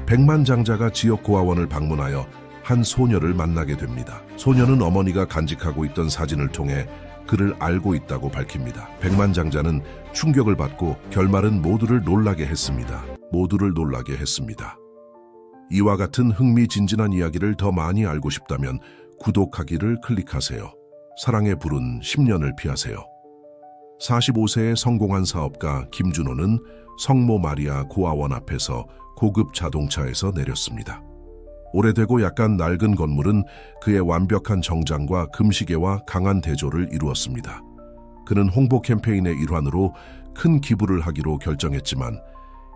백만장자가 지역 고아원을 방문하여 한 소녀를 만나게 됩니다. 소녀는 어머니가 간직하고 있던 사진을 통해 그를 알고 있다고 밝힙니다. 백만장자는 충격을 받고 결말은 모두를 놀라게 했습니다. 이와 같은 흥미진진한 이야기를 더 많이 알고 싶다면 구독하기를 클릭하세요. 사랑의 불은 10년을 피하세요. 45세의 성공한 사업가 김준호는 성모 마리아 고아원 앞에서 고급 자동차에서 내렸습니다. 오래되고 약간 낡은 건물은 그의 완벽한 정장과 금시계와 강한 대조를 이루었습니다. 그는 홍보 캠페인의 일환으로 큰 기부를 하기로 결정했지만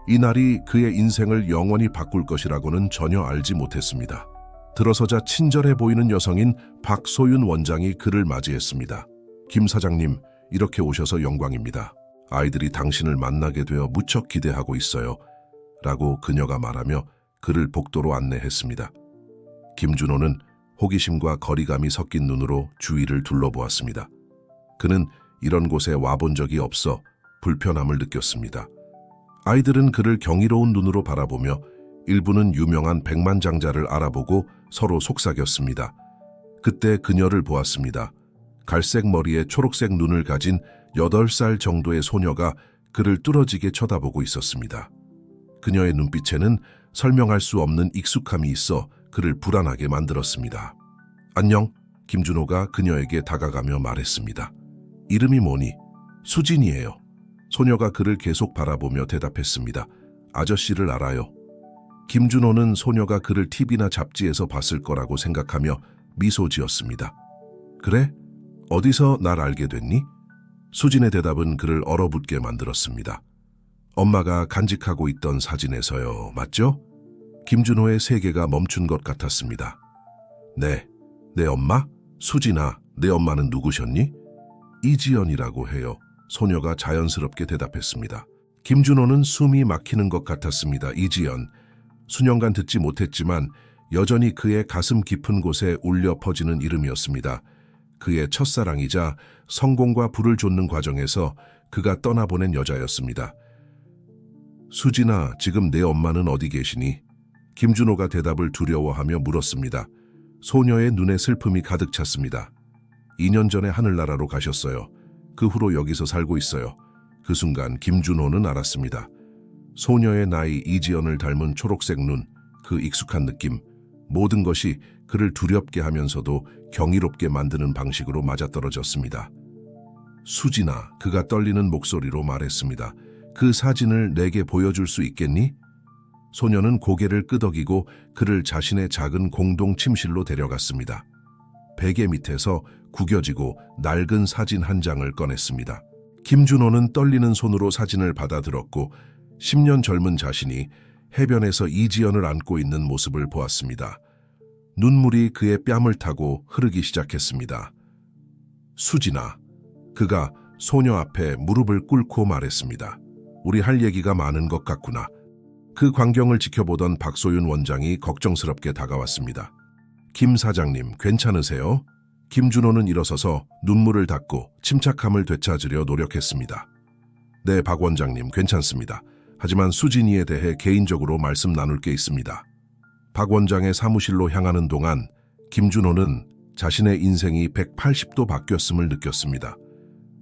이 날이 그의 인생을 영원히 바꿀 것이라고는 전혀 알지 못했습니다. 들어서자 친절해 보이는 여성인 박소윤 원장이 그를 맞이했습니다. 김 사장님, 이렇게 오셔서 영광입니다. 아이들이 당신을 만나게 되어 무척 기대하고 있어요. 라고 그녀가 말하며 그를 복도로 안내했습니다. 김준호는 호기심과 거리감이 섞인 눈으로 주위를 둘러보았습니다. 그는 이런 곳에 와본 적이 없어 불편함을 느꼈습니다. 아이들은 그를 경이로운 눈으로 바라보며 일부는 유명한 백만장자를 알아보고 서로 속삭였습니다. 그때 그녀를 보았습니다. 갈색 머리에 초록색 눈을 가진 8살 정도의 소녀가 그를 뚫어지게 쳐다보고 있었습니다. 그녀의 눈빛에는 설명할 수 없는 익숙함이 있어 그를 불안하게 만들었습니다. 안녕, 김준호가 그녀에게 다가가며 말했습니다. 이름이 뭐니? 수진이에요. 소녀가 그를 계속 바라보며 대답했습니다. 아저씨를 알아요. 김준호는 소녀가 그를 TV나 잡지에서 봤을 거라고 생각하며 미소 지었습니다. 그래? 어디서 날 알게 됐니? 수진의 대답은 그를 얼어붙게 만들었습니다. 엄마가 간직하고 있던 사진에서요, 맞죠? 김준호의 세계가 멈춘 것 같았습니다. 네, 내 엄마? 수진아, 내 엄마는 누구셨니? 이지연이라고 해요. 소녀가 자연스럽게 대답했습니다. 김준호는 숨이 막히는 것 같았습니다. 이지연. 수년간 듣지 못했지만 여전히 그의 가슴 깊은 곳에 울려 퍼지는 이름이었습니다. 그의 첫사랑이자 성공과 부를 좇는 과정에서 그가 떠나보낸 여자였습니다. 수진아, 지금 내 엄마는 어디 계시니? 김준호가 대답을 두려워하며 물었습니다. 소녀의 눈에 슬픔이 가득 찼습니다. 2년 전에 하늘나라로 가셨어요. 그 후로 여기서 살고 있어요. 그 순간 김준호는 알았습니다. 소녀의 나이 이지연을 닮은 초록색 눈, 그 익숙한 느낌, 모든 것이 그를 두렵게 하면서도 경이롭게 만드는 방식으로 맞아떨어졌습니다. 수진아, 그가 떨리는 목소리로 말했습니다. 그 사진을 내게 보여줄 수 있겠니? 소녀는 고개를 끄덕이고 그를 자신의 작은 공동 침실로 데려갔습니다. 베개 밑에서 구겨지고 낡은 사진 한 장을 꺼냈습니다. 김준호는 떨리는 손으로 사진을 받아들었고 10년 젊은 자신이 해변에서 이지연을 안고 있는 모습을 보았습니다. 눈물이 그의 뺨을 타고 흐르기 시작했습니다. 수진아, 그가 소녀 앞에 무릎을 꿇고 말했습니다. 우리 할 얘기가 많은 것 같구나. 그 광경을 지켜보던 박소윤 원장이 걱정스럽게 다가왔습니다. 김 사장님, 괜찮으세요? 김준호는 일어서서 눈물을 닦고 침착함을 되찾으려 노력했습니다. 네, 박 원장님, 괜찮습니다. 하지만 수진이에 대해 개인적으로 말씀 나눌 게 있습니다. 박 원장의 사무실로 향하는 동안 김준호는 자신의 인생이 180도 바뀌었음을 느꼈습니다.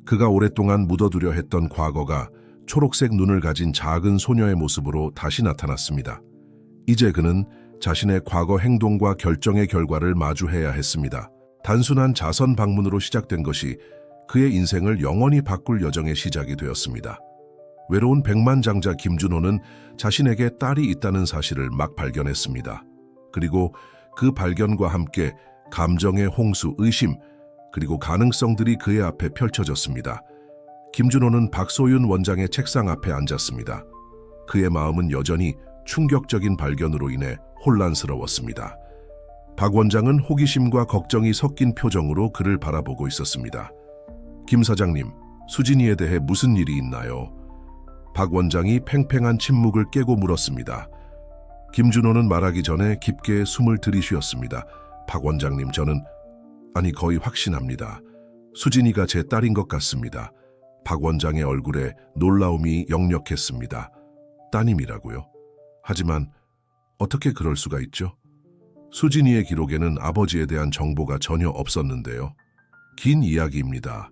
그가 오랫동안 묻어두려 했던 과거가 초록색 눈을 가진 작은 소녀의 모습으로 다시 나타났습니다. 이제 그는 자신의 과거 행동과 결정의 결과를 마주해야 했습니다. 단순한 자선 방문으로 시작된 것이 그의 인생을 영원히 바꿀 여정의 시작이 되었습니다. 외로운 백만장자 김준호는 자신에게 딸이 있다는 사실을 막 발견했습니다. 그리고 그 발견과 함께 감정의 홍수, 의심, 그리고 가능성들이 그의 앞에 펼쳐졌습니다. 김준호는 박소윤 원장의 책상 앞에 앉았습니다. 그의 마음은 여전히 충격적인 발견으로 인해 혼란스러웠습니다. 박 원장은 호기심과 걱정이 섞인 표정으로 그를 바라보고 있었습니다. 김 사장님, 수진이에 대해 무슨 일이 있나요? 박 원장이 팽팽한 침묵을 깨고 물었습니다. 김준호는 말하기 전에 깊게 숨을 들이쉬었습니다. 박 원장님, 저는 거의 확신합니다. 수진이가 제 딸인 것 같습니다. 박 원장의 얼굴에 놀라움이 역력했습니다. 따님이라고요? 하지만 어떻게 그럴 수가 있죠? 수진이의 기록에는 아버지에 대한 정보가 전혀 없었는데요. 긴 이야기입니다.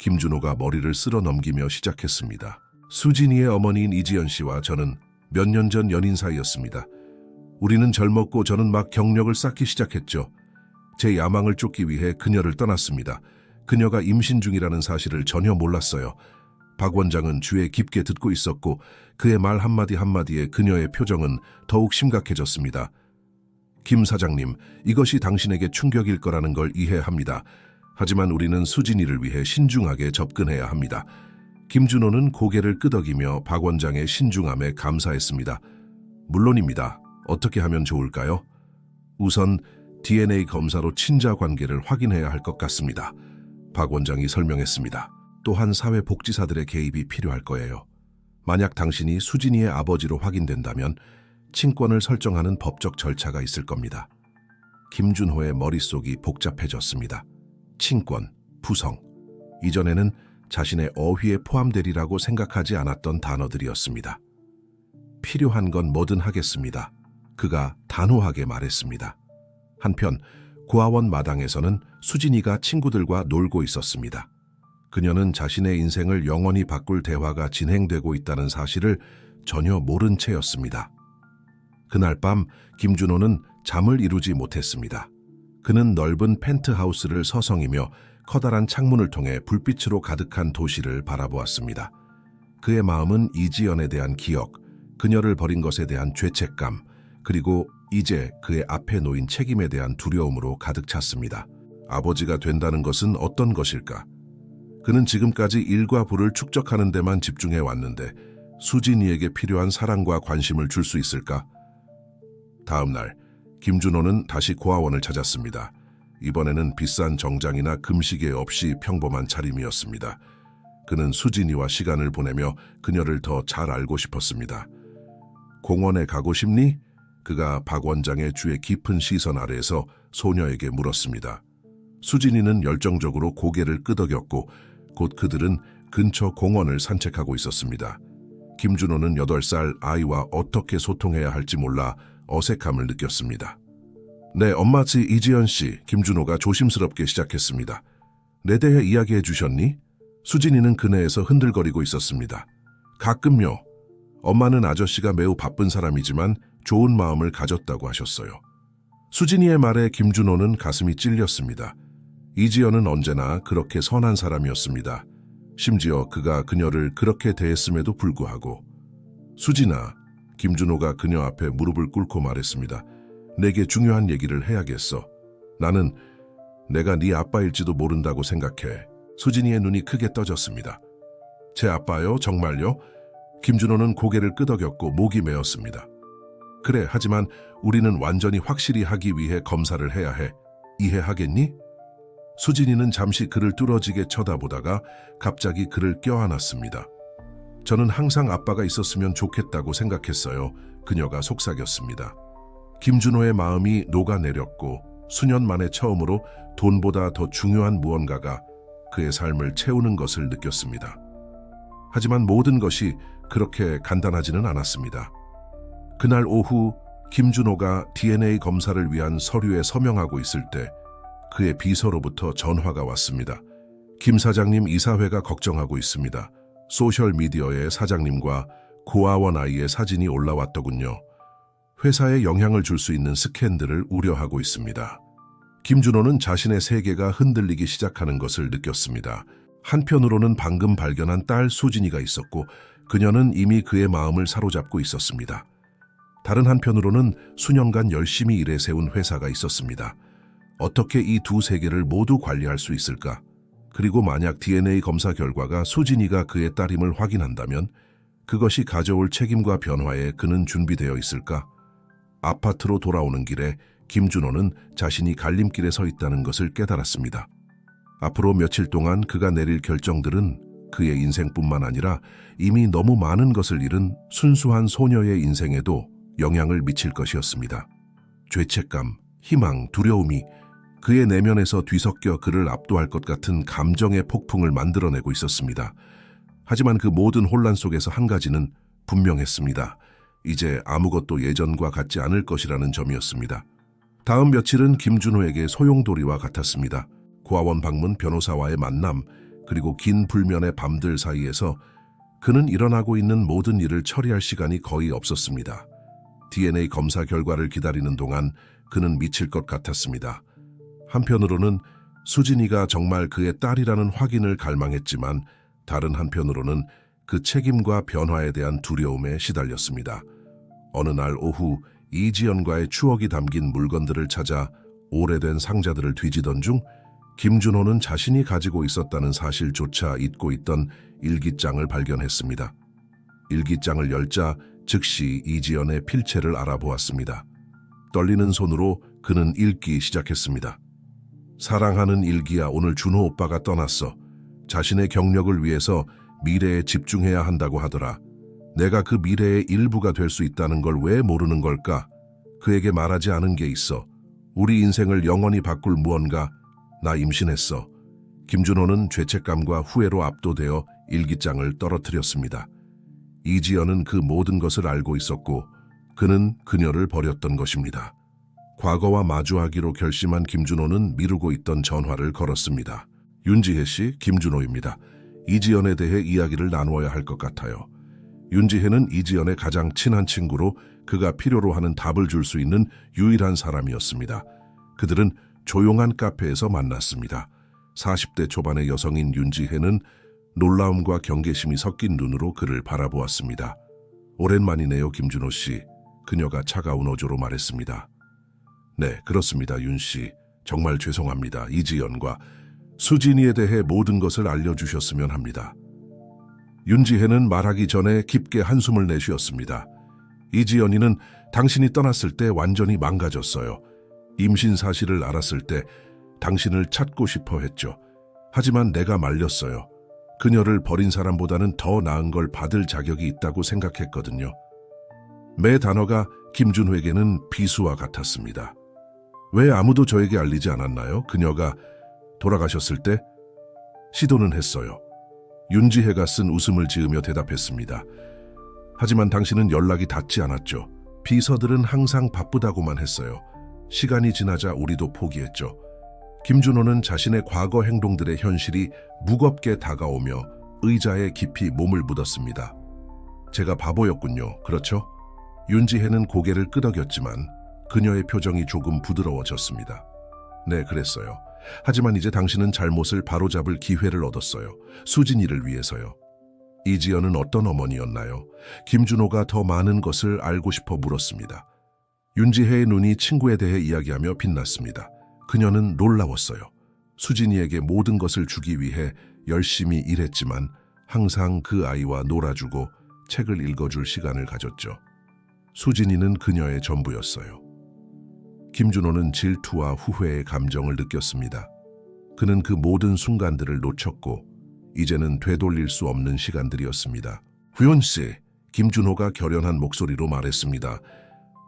김준호가 머리를 쓸어 넘기며 시작했습니다. 수진이의 어머니인 이지연 씨와 저는 몇 년 전 연인 사이였습니다. 우리는 젊었고 저는 막 경력을 쌓기 시작했죠. 제 야망을 쫓기 위해 그녀를 떠났습니다. 그녀가 임신 중이라는 사실을 전혀 몰랐어요. 박 원장은 귀에 깊게 듣고 있었고 그의 말 한마디 한마디에 그녀의 표정은 더욱 심각해졌습니다. 김 사장님, 이것이 당신에게 충격일 거라는 걸 이해합니다. 하지만 우리는 수진이를 위해 신중하게 접근해야 합니다. 김준호는 고개를 끄덕이며 박 원장의 신중함에 감사했습니다. 물론입니다. 어떻게 하면 좋을까요? 우선 DNA 검사로 친자 관계를 확인해야 할 것 같습니다. 박 원장이 설명했습니다. 또한 사회복지사들의 개입이 필요할 거예요. 만약 당신이 수진이의 아버지로 확인된다면 친권을 설정하는 법적 절차가 있을 겁니다. 김준호의 머릿속이 복잡해졌습니다. 친권, 부성, 이전에는 자신의 어휘에 포함되리라고 생각하지 않았던 단어들이었습니다. 필요한 건 뭐든 하겠습니다. 그가 단호하게 말했습니다. 한편 고아원 마당에서는 수진이가 친구들과 놀고 있었습니다. 그녀는 자신의 인생을 영원히 바꿀 대화가 진행되고 있다는 사실을 전혀 모른 채였습니다. 그날 밤 김준호는 잠을 이루지 못했습니다. 그는 넓은 펜트하우스를 서성이며 커다란 창문을 통해 불빛으로 가득한 도시를 바라보았습니다. 그의 마음은 이지연에 대한 기억, 그녀를 버린 것에 대한 죄책감, 그리고 이제 그의 앞에 놓인 책임에 대한 두려움으로 가득 찼습니다. 아버지가 된다는 것은 어떤 것일까? 그는 지금까지 일과 부를 축적하는 데만 집중해 왔는데 수진이에게 필요한 사랑과 관심을 줄 수 있을까? 다음 날, 김준호는 다시 고아원을 찾았습니다. 이번에는 비싼 정장이나 금시계 없이 평범한 차림이었습니다. 그는 수진이와 시간을 보내며 그녀를 더 잘 알고 싶었습니다. 공원에 가고 싶니? 그가 박 원장의 주의 깊은 시선 아래에서 소녀에게 물었습니다. 수진이는 열정적으로 고개를 끄덕였고 곧 그들은 근처 공원을 산책하고 있었습니다. 김준호는 8살 아이와 어떻게 소통해야 할지 몰라 어색함을 느꼈습니다. 네, 엄마지 이지연 씨, 김준호가 조심스럽게 시작했습니다. 내 대해 이야기해 주셨니? 수진이는 그네에서 흔들거리고 있었습니다. 가끔요. 엄마는 아저씨가 매우 바쁜 사람이지만 좋은 마음을 가졌다고 하셨어요. 수진이의 말에 김준호는 가슴이 찔렸습니다. 이지연은 언제나 그렇게 선한 사람이었습니다. 심지어 그가 그녀를 그렇게 대했음에도 불구하고. 수진아, 김준호가 그녀 앞에 무릎을 꿇고 말했습니다. 내게 중요한 얘기를 해야겠어. 나는 내가 네 아빠일지도 모른다고 생각해. 수진이의 눈이 크게 떠졌습니다. 제 아빠요? 정말요? 김준호는 고개를 끄덕였고 목이 메었습니다. 그래, 하지만 우리는 완전히 확실히 하기 위해 검사를 해야 해. 이해하겠니? 수진이는 잠시 그를 뚫어지게 쳐다보다가 갑자기 그를 껴안았습니다. 저는 항상 아빠가 있었으면 좋겠다고 생각했어요. 그녀가 속삭였습니다. 김준호의 마음이 녹아내렸고 수년 만에 처음으로 돈보다 더 중요한 무언가가 그의 삶을 채우는 것을 느꼈습니다. 하지만 모든 것이 그렇게 간단하지는 않았습니다. 그날 오후 김준호가 DNA 검사를 위한 서류에 서명하고 있을 때 그의 비서로부터 전화가 왔습니다. 김 사장님, 이사회가 걱정하고 있습니다. 소셜미디어에 사장님과 고아원 아이의 사진이 올라왔더군요. 회사에 영향을 줄 수 있는 스캔들을 우려하고 있습니다. 김준호는 자신의 세계가 흔들리기 시작하는 것을 느꼈습니다. 한편으로는 방금 발견한 딸 수진이가 있었고 그녀는 이미 그의 마음을 사로잡고 있었습니다. 다른 한편으로는 수년간 열심히 일해 세운 회사가 있었습니다. 어떻게 이 두 세계를 모두 관리할 수 있을까? 그리고 만약 DNA 검사 결과가 수진이가 그의 딸임을 확인한다면 그것이 가져올 책임과 변화에 그는 준비되어 있을까? 아파트로 돌아오는 길에 김준호는 자신이 갈림길에 서 있다는 것을 깨달았습니다. 앞으로 며칠 동안 그가 내릴 결정들은 그의 인생뿐만 아니라 이미 너무 많은 것을 잃은 순수한 소녀의 인생에도 영향을 미칠 것이었습니다. 죄책감, 희망, 두려움이 그의 내면에서 뒤섞여 그를 압도할 것 같은 감정의 폭풍을 만들어내고 있었습니다. 하지만 그 모든 혼란 속에서 한 가지는 분명했습니다. 이제 아무것도 예전과 같지 않을 것이라는 점이었습니다. 다음 며칠은 김준호에게 소용돌이와 같았습니다. 고아원 방문, 변호사와의 만남, 그리고 긴 불면의 밤들 사이에서 그는 일어나고 있는 모든 일을 처리할 시간이 거의 없었습니다. DNA 검사 결과를 기다리는 동안 그는 미칠 것 같았습니다. 한편으로는 수진이가 정말 그의 딸이라는 확인을 갈망했지만 다른 한편으로는 그 책임과 변화에 대한 두려움에 시달렸습니다. 어느 날 오후 이지연과의 추억이 담긴 물건들을 찾아 오래된 상자들을 뒤지던 중 김준호는 자신이 가지고 있었다는 사실조차 잊고 있던 일기장을 발견했습니다. 일기장을 열자 즉시 이지연의 필체를 알아보았습니다. 떨리는 손으로 그는 읽기 시작했습니다. 사랑하는 일기야, 오늘 준호 오빠가 떠났어. 자신의 경력을 위해서 미래에 집중해야 한다고 하더라. 내가 그 미래의 일부가 될 수 있다는 걸 왜 모르는 걸까? 그에게 말하지 않은 게 있어. 우리 인생을 영원히 바꿀 무언가. 나 임신했어. 김준호는 죄책감과 후회로 압도되어 일기장을 떨어뜨렸습니다. 이지연은 그 모든 것을 알고 있었고 그는 그녀를 버렸던 것입니다. 과거와 마주하기로 결심한 김준호는 미루고 있던 전화를 걸었습니다. 윤지혜 씨, 김준호입니다. 이지연에 대해 이야기를 나누어야 할 것 같아요. 윤지혜는 이지연의 가장 친한 친구로 그가 필요로 하는 답을 줄 수 있는 유일한 사람이었습니다. 그들은 조용한 카페에서 만났습니다. 40대 초반의 여성인 윤지혜는 놀라움과 경계심이 섞인 눈으로 그를 바라보았습니다. 오랜만이네요, 김준호 씨. 그녀가 차가운 어조로 말했습니다. 네, 그렇습니다, 윤 씨. 정말 죄송합니다. 이지연과 수진이에 대해 모든 것을 알려주셨으면 합니다. 윤지혜는 말하기 전에 깊게 한숨을 내쉬었습니다. 이지연이는 당신이 떠났을 때 완전히 망가졌어요. 임신 사실을 알았을 때 당신을 찾고 싶어 했죠. 하지만 내가 말렸어요. 그녀를 버린 사람보다는 더 나은 걸 받을 자격이 있다고 생각했거든요. 매 단어가 김준호에게는 비수와 같았습니다. 왜 아무도 저에게 알리지 않았나요? 그녀가 돌아가셨을 때? 시도는 했어요. 윤지혜가 쓴 웃음을 지으며 대답했습니다. 하지만 당신은 연락이 닿지 않았죠. 비서들은 항상 바쁘다고만 했어요. 시간이 지나자 우리도 포기했죠. 김준호는 자신의 과거 행동들의 현실이 무겁게 다가오며 의자에 깊이 몸을 묻었습니다. 제가 바보였군요. 그렇죠? 윤지혜는 고개를 끄덕였지만 그녀의 표정이 조금 부드러워졌습니다. 네, 그랬어요. 하지만 이제 당신은 잘못을 바로잡을 기회를 얻었어요. 수진이를 위해서요. 이지연은 어떤 어머니였나요? 김준호가 더 많은 것을 알고 싶어 물었습니다. 윤지혜의 눈이 친구에 대해 이야기하며 빛났습니다. 그녀는 놀라웠어요. 수진이에게 모든 것을 주기 위해 열심히 일했지만 항상 그 아이와 놀아주고 책을 읽어줄 시간을 가졌죠. 수진이는 그녀의 전부였어요. 김준호는 질투와 후회의 감정을 느꼈습니다. 그는 그 모든 순간들을 놓쳤고 이제는 되돌릴 수 없는 시간들이었습니다. 후연 씨, 김준호가 결연한 목소리로 말했습니다.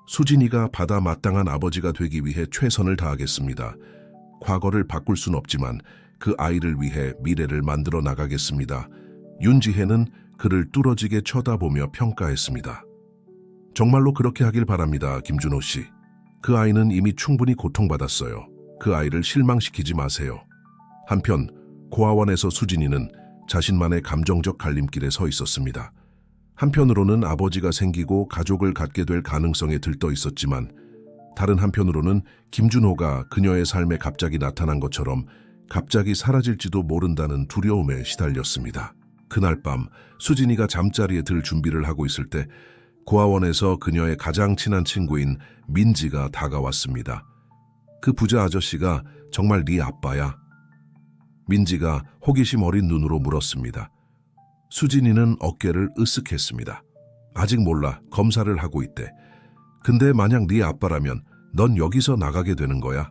수진이가 받아 마땅한 아버지가 되기 위해 최선을 다하겠습니다. 과거를 바꿀 순 없지만 그 아이를 위해 미래를 만들어 나가겠습니다. 윤지혜는 그를 뚫어지게 쳐다보며 평가했습니다. 정말로 그렇게 하길 바랍니다, 김준호 씨. 그 아이는 이미 충분히 고통받았어요. 그 아이를 실망시키지 마세요. 한편 고아원에서 수진이는 자신만의 감정적 갈림길에 서 있었습니다. 한편으로는 아버지가 생기고 가족을 갖게 될 가능성에 들떠 있었지만 다른 한편으로는 김준호가 그녀의 삶에 갑자기 나타난 것처럼 갑자기 사라질지도 모른다는 두려움에 시달렸습니다. 그날 밤 수진이가 잠자리에 들 준비를 하고 있을 때 고아원에서 그녀의 가장 친한 친구인 민지가 다가왔습니다. 그 부자 아저씨가 정말 네 아빠야? 민지가 호기심 어린 눈으로 물었습니다. 수진이는 어깨를 으쓱했습니다. 아직 몰라. 검사를 하고 있대. 근데 만약 네 아빠라면 넌 여기서 나가게 되는 거야?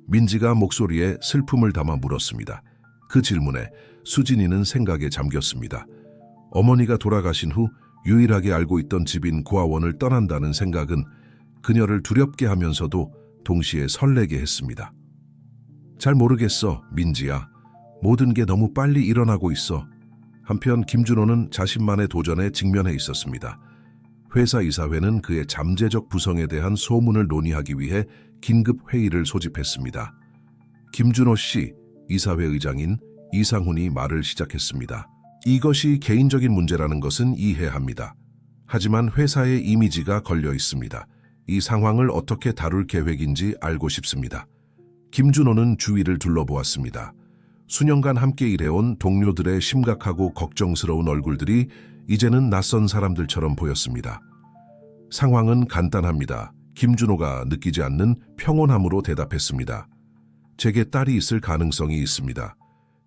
민지가 목소리에 슬픔을 담아 물었습니다. 그 질문에 수진이는 생각에 잠겼습니다. 어머니가 돌아가신 후 유일하게 알고 있던 집인 고아원을 떠난다는 생각은 그녀를 두렵게 하면서도 동시에 설레게 했습니다. 잘 모르겠어, 민지야. 모든 게 너무 빨리 일어나고 있어. 한편 김준호는 자신만의 도전에 직면해 있었습니다. 회사 이사회는 그의 잠재적 부성에 대한 소문을 논의하기 위해 긴급 회의를 소집했습니다. 김준호 씨, 이사회 의장인 이상훈이 말을 시작했습니다. 이것이 개인적인 문제라는 것은 이해합니다. 하지만 회사의 이미지가 걸려 있습니다. 이 상황을 어떻게 다룰 계획인지 알고 싶습니다. 김준호는 주위를 둘러보았습니다. 수년간 함께 일해온 동료들의 심각하고 걱정스러운 얼굴들이 이제는 낯선 사람들처럼 보였습니다. 상황은 간단합니다. 김준호가 느끼지 않는 평온함으로 대답했습니다. 제게 딸이 있을 가능성이 있습니다.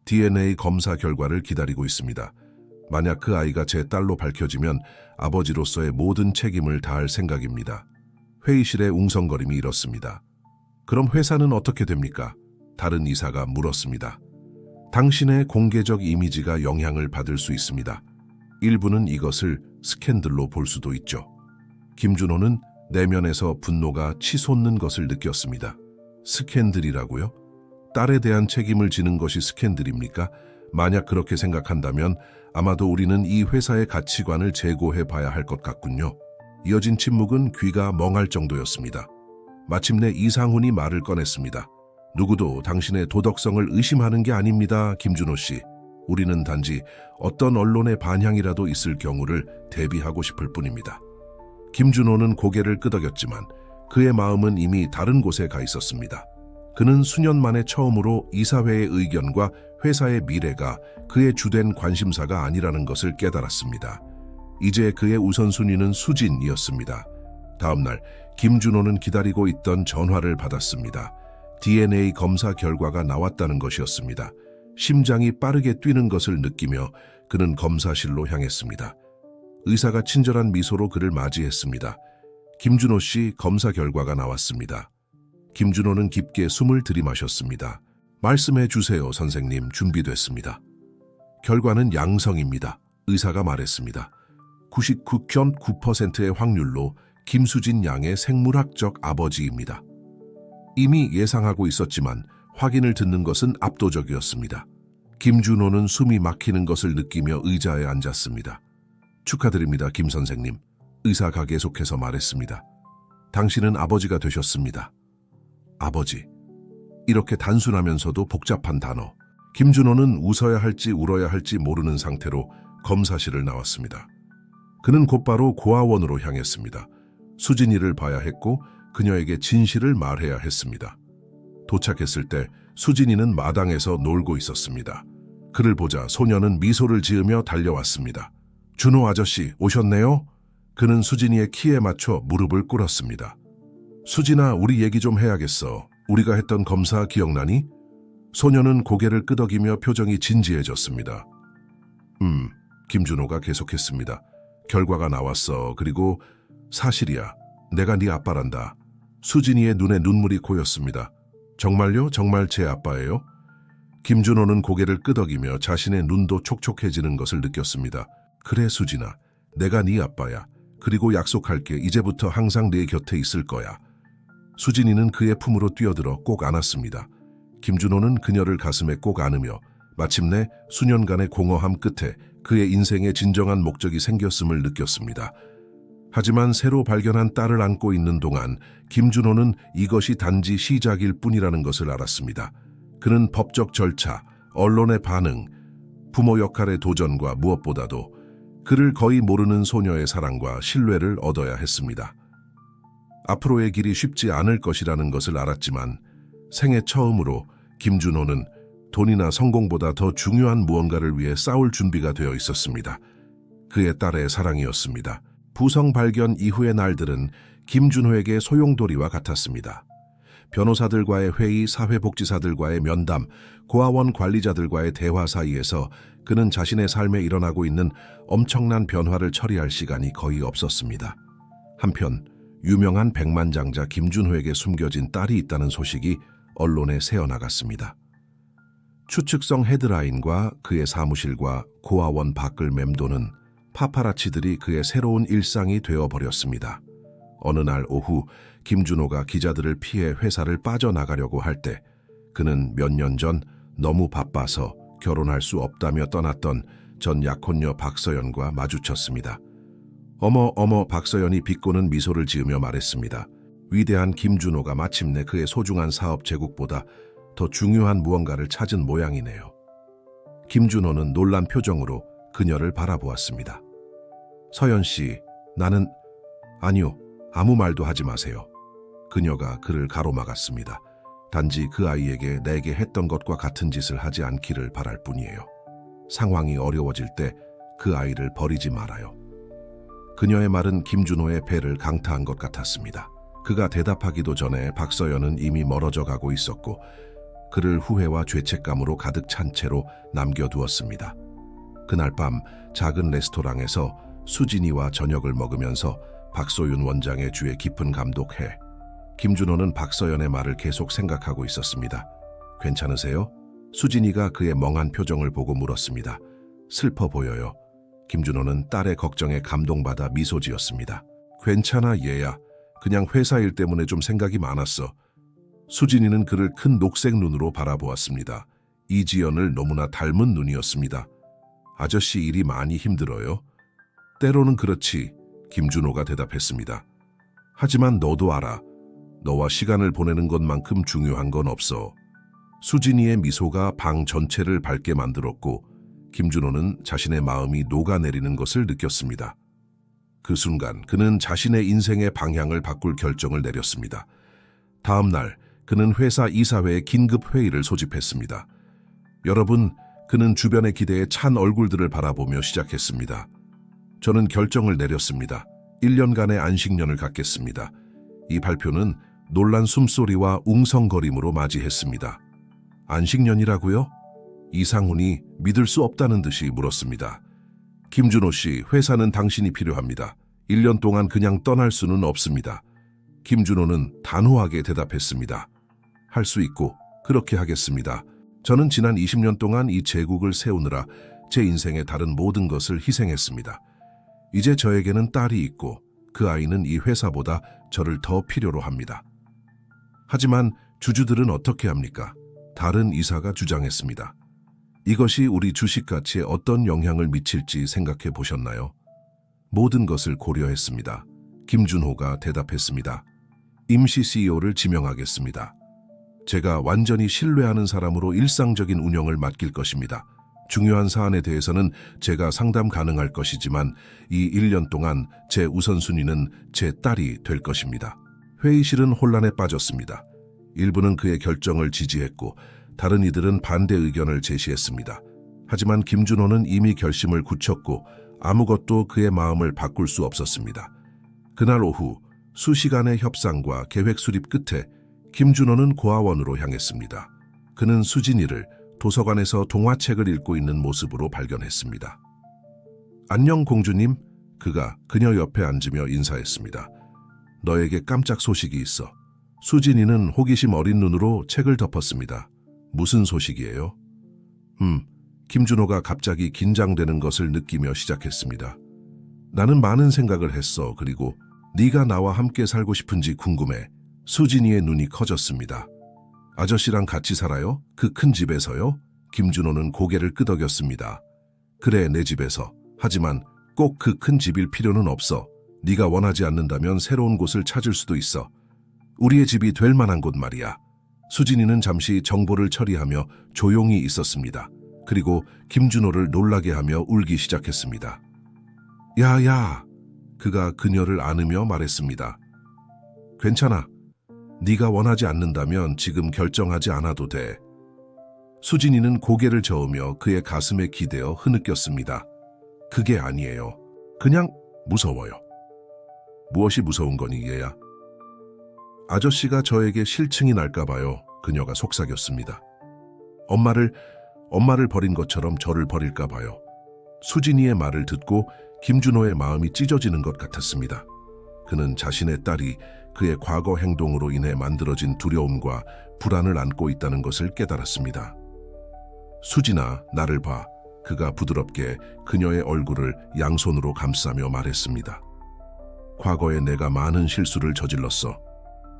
DNA 검사 결과를 기다리고 있습니다. 만약 그 아이가 제 딸로 밝혀지면 아버지로서의 모든 책임을 다할 생각입니다. 회의실의 웅성거림이 일었습니다. 그럼 회사는 어떻게 됩니까? 다른 이사가 물었습니다. 당신의 공개적 이미지가 영향을 받을 수 있습니다. 일부는 이것을 스캔들로 볼 수도 있죠. 김준호는 내면에서 분노가 치솟는 것을 느꼈습니다. 스캔들이라고요? 딸에 대한 책임을 지는 것이 스캔들입니까? 만약 그렇게 생각한다면 아마도 우리는 이 회사의 가치관을 재고해 봐야 할 것 같군요. 이어진 침묵은 귀가 멍할 정도였습니다. 마침내 이상훈이 말을 꺼냈습니다. 누구도 당신의 도덕성을 의심하는 게 아닙니다, 김준호 씨. 우리는 단지 어떤 언론의 반향이라도 있을 경우를 대비하고 싶을 뿐입니다. 김준호는 고개를 끄덕였지만 그의 마음은 이미 다른 곳에 가 있었습니다. 그는 수년 만에 처음으로 이사회의 의견과 회사의 미래가 그의 주된 관심사가 아니라는 것을 깨달았습니다. 이제 그의 우선순위는 수진이었습니다. 다음 날 김준호는 기다리고 있던 전화를 받았습니다. DNA 검사 결과가 나왔다는 것이었습니다. 심장이 빠르게 뛰는 것을 느끼며 그는 검사실로 향했습니다. 의사가 친절한 미소로 그를 맞이했습니다. 김준호 씨, 검사 결과가 나왔습니다. 김준호는 깊게 숨을 들이마셨습니다. 말씀해 주세요, 선생님. 준비됐습니다. 결과는 양성입니다. 의사가 말했습니다. 99.9%의 확률로 김수진 양의 생물학적 아버지입니다. 이미 예상하고 있었지만 확인을 듣는 것은 압도적이었습니다. 김준호는 숨이 막히는 것을 느끼며 의자에 앉았습니다. 축하드립니다, 김 선생님. 의사가 계속해서 말했습니다. 당신은 아버지가 되셨습니다. 아버지. 이렇게 단순하면서도 복잡한 단어. 김준호는 웃어야 할지 울어야 할지 모르는 상태로 검사실을 나왔습니다. 그는 곧바로 고아원으로 향했습니다. 수진이를 봐야 했고 그녀에게 진실을 말해야 했습니다. 도착했을 때 수진이는 마당에서 놀고 있었습니다. 그를 보자 소녀는 미소를 지으며 달려왔습니다. 준호 아저씨 오셨네요? 그는 수진이의 키에 맞춰 무릎을 꿇었습니다. 수진아, 우리 얘기 좀 해야겠어. 우리가 했던 검사 기억나니? 소녀는 고개를 끄덕이며 표정이 진지해졌습니다. 김준호가 계속했습니다. 결과가 나왔어. 그리고 사실이야. 내가 네 아빠란다. 수진이의 눈에 눈물이 고였습니다. 정말요? 정말 제 아빠예요? 김준호는 고개를 끄덕이며 자신의 눈도 촉촉해지는 것을 느꼈습니다. 그래 수진아, 내가 네 아빠야. 그리고 약속할게. 이제부터 항상 네 곁에 있을 거야. 수진이는 그의 품으로 뛰어들어 꼭 안았습니다. 김준호는 그녀를 가슴에 꼭 안으며 마침내 수년간의 공허함 끝에 그의 인생의 진정한 목적이 생겼음을 느꼈습니다. 하지만 새로 발견한 딸을 안고 있는 동안 김준호는 이것이 단지 시작일 뿐이라는 것을 알았습니다. 그는 법적 절차, 언론의 반응, 부모 역할의 도전과 무엇보다도 그를 거의 모르는 소녀의 사랑과 신뢰를 얻어야 했습니다. 앞으로의 길이 쉽지 않을 것이라는 것을 알았지만 생애 처음으로 김준호는 돈이나 성공보다 더 중요한 무언가를 위해 싸울 준비가 되어 있었습니다. 그의 딸의 사랑이었습니다. 부성 발견 이후의 날들은 김준호에게 소용돌이와 같았습니다. 변호사들과의 회의, 사회복지사들과의 면담, 고아원 관리자들과의 대화 사이에서 그는 자신의 삶에 일어나고 있는 엄청난 변화를 처리할 시간이 거의 없었습니다. 한편 유명한 백만장자 김준호에게 숨겨진 딸이 있다는 소식이 언론에 새어나갔습니다. 추측성 헤드라인과 그의 사무실과 고아원 밖을 맴도는 파파라치들이 그의 새로운 일상이 되어버렸습니다. 어느 날 오후 김준호가 기자들을 피해 회사를 빠져나가려고 할 때 그는 몇 년 전 너무 바빠서 결혼할 수 없다며 떠났던 전 약혼녀 박서연과 마주쳤습니다. 어머 어머 박서연이 비꼬는 미소를 지으며 말했습니다. 위대한 김준호가 마침내 그의 소중한 사업 제국보다 더 중요한 무언가를 찾은 모양이네요. 김준호는 놀란 표정으로 그녀를 바라보았습니다. 서연 씨, 나는... 아니요, 아무 말도 하지 마세요. 그녀가 그를 가로막았습니다. 단지 그 아이에게 내게 했던 것과 같은 짓을 하지 않기를 바랄 뿐이에요. 상황이 어려워질 때 그 아이를 버리지 말아요. 그녀의 말은 김준호의 배를 강타한 것 같았습니다. 그가 대답하기도 전에 박서연은 이미 멀어져 가고 있었고 그를 후회와 죄책감으로 가득 찬 채로 남겨두었습니다. 그날 밤 작은 레스토랑에서 수진이와 저녁을 먹으면서 박소윤 원장의 주에 깊은 감독해 김준호는 박서연의 말을 계속 생각하고 있었습니다. 괜찮으세요? 수진이가 그의 멍한 표정을 보고 물었습니다. 슬퍼 보여요. 김준호는 딸의 걱정에 감동받아 미소 지었습니다. 괜찮아 얘야. 그냥 회사 일 때문에 좀 생각이 많았어. 수진이는 그를 큰 녹색 눈으로 바라보았습니다. 이지연을 너무나 닮은 눈이었습니다. 아저씨 일이 많이 힘들어요? 때로는 그렇지, 김준호가 대답했습니다. 하지만 너도 알아. 너와 시간을 보내는 것만큼 중요한 건 없어. 수진이의 미소가 방 전체를 밝게 만들었고 김준호는 자신의 마음이 녹아내리는 것을 느꼈습니다. 그 순간 그는 자신의 인생의 방향을 바꿀 결정을 내렸습니다. 다음 날 그는 회사 이사회의 긴급 회의를 소집했습니다. 여러분, 그는 주변의 기대에 찬 얼굴들을 바라보며 시작했습니다. 저는 결정을 내렸습니다. 1년간의 안식년을 갖겠습니다. 이 발표는 놀란 숨소리와 웅성거림으로 맞이했습니다. 안식년이라고요? 이상훈이 믿을 수 없다는 듯이 물었습니다. 김준호 씨, 회사는 당신이 필요합니다. 1년 동안 그냥 떠날 수는 없습니다. 김준호는 단호하게 대답했습니다. 할 수 있고 그렇게 하겠습니다. 저는 지난 20년 동안 이 제국을 세우느라 제 인생의 다른 모든 것을 희생했습니다. 이제 저에게는 딸이 있고 그 아이는 이 회사보다 저를 더 필요로 합니다. 하지만 주주들은 어떻게 합니까? 다른 이사가 주장했습니다. 이것이 우리 주식 가치에 어떤 영향을 미칠지 생각해 보셨나요? 모든 것을 고려했습니다. 김준호가 대답했습니다. 임시 CEO를 지명하겠습니다. 제가 완전히 신뢰하는 사람으로 일상적인 운영을 맡길 것입니다. 중요한 사안에 대해서는 제가 상담 가능할 것이지만 이 1년 동안 제 우선순위는 제 딸이 될 것입니다. 회의실은 혼란에 빠졌습니다. 일부는 그의 결정을 지지했고 다른 이들은 반대 의견을 제시했습니다. 하지만 김준호는 이미 결심을 굳혔고 아무것도 그의 마음을 바꿀 수 없었습니다. 그날 오후 수시간의 협상과 계획 수립 끝에 김준호는 고아원으로 향했습니다. 그는 수진이를 도서관에서 동화책을 읽고 있는 모습으로 발견했습니다. 안녕 공주님, 그가 그녀 옆에 앉으며 인사했습니다. 너에게 깜짝 소식이 있어. 수진이는 호기심 어린 눈으로 책을 덮었습니다. 무슨 소식이에요? 김준호가 갑자기 긴장되는 것을 느끼며 시작했습니다. 나는 많은 생각을 했어. 그리고 네가 나와 함께 살고 싶은지 궁금해. 수진이의 눈이 커졌습니다. 아저씨랑 같이 살아요? 그 큰 집에서요? 김준호는 고개를 끄덕였습니다. 그래, 내 집에서. 하지만 꼭 그 큰 집일 필요는 없어. 네가 원하지 않는다면 새로운 곳을 찾을 수도 있어. 우리의 집이 될 만한 곳 말이야. 수진이는 잠시 정보를 처리하며 조용히 있었습니다. 그리고 김준호를 놀라게 하며 울기 시작했습니다. 야야! 그가 그녀를 안으며 말했습니다. 괜찮아. 네가 원하지 않는다면 지금 결정하지 않아도 돼. 수진이는 고개를 저으며 그의 가슴에 기대어 흐느꼈습니다. 그게 아니에요. 그냥 무서워요. 무엇이 무서운 거니 얘야? 아저씨가 저에게 실증이 날까 봐요. 그녀가 속삭였습니다. 엄마를 버린 것처럼 저를 버릴까 봐요. 수진이의 말을 듣고 김준호의 마음이 찢어지는 것 같았습니다. 그는 자신의 딸이 그의 과거 행동으로 인해 만들어진 두려움과 불안을 안고 있다는 것을 깨달았습니다. 수진아, 나를 봐. 그가 부드럽게 그녀의 얼굴을 양손으로 감싸며 말했습니다. 과거에 내가 많은 실수를 저질렀어.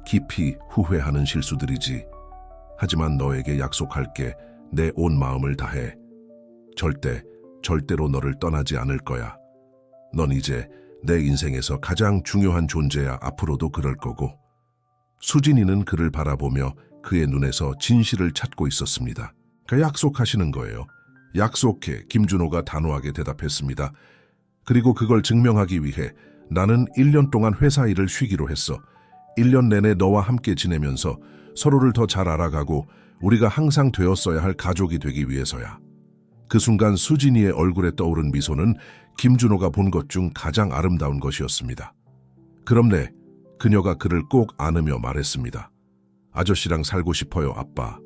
깊이 후회하는 실수들이지. 하지만 너에게 약속할게. 내 온 마음을 다해. 절대로 너를 떠나지 않을 거야. 넌 이제 내 인생에서 가장 중요한 존재야. 앞으로도 그럴 거고. 수진이는 그를 바라보며 그의 눈에서 진실을 찾고 있었습니다. 약속하시는 거예요. 약속해. 김준호가 단호하게 대답했습니다. 그리고 그걸 증명하기 위해 나는 1년 동안 회사 일을 쉬기로 했어. 1년 내내 너와 함께 지내면서 서로를 더 잘 알아가고 우리가 항상 되었어야 할 가족이 되기 위해서야. 그 순간 수진이의 얼굴에 떠오른 미소는 김준호가 본 것 중 가장 아름다운 것이었습니다. 그럼 네, 그녀가 그를 꼭 안으며 말했습니다. 아저씨랑 살고 싶어요, 아빠.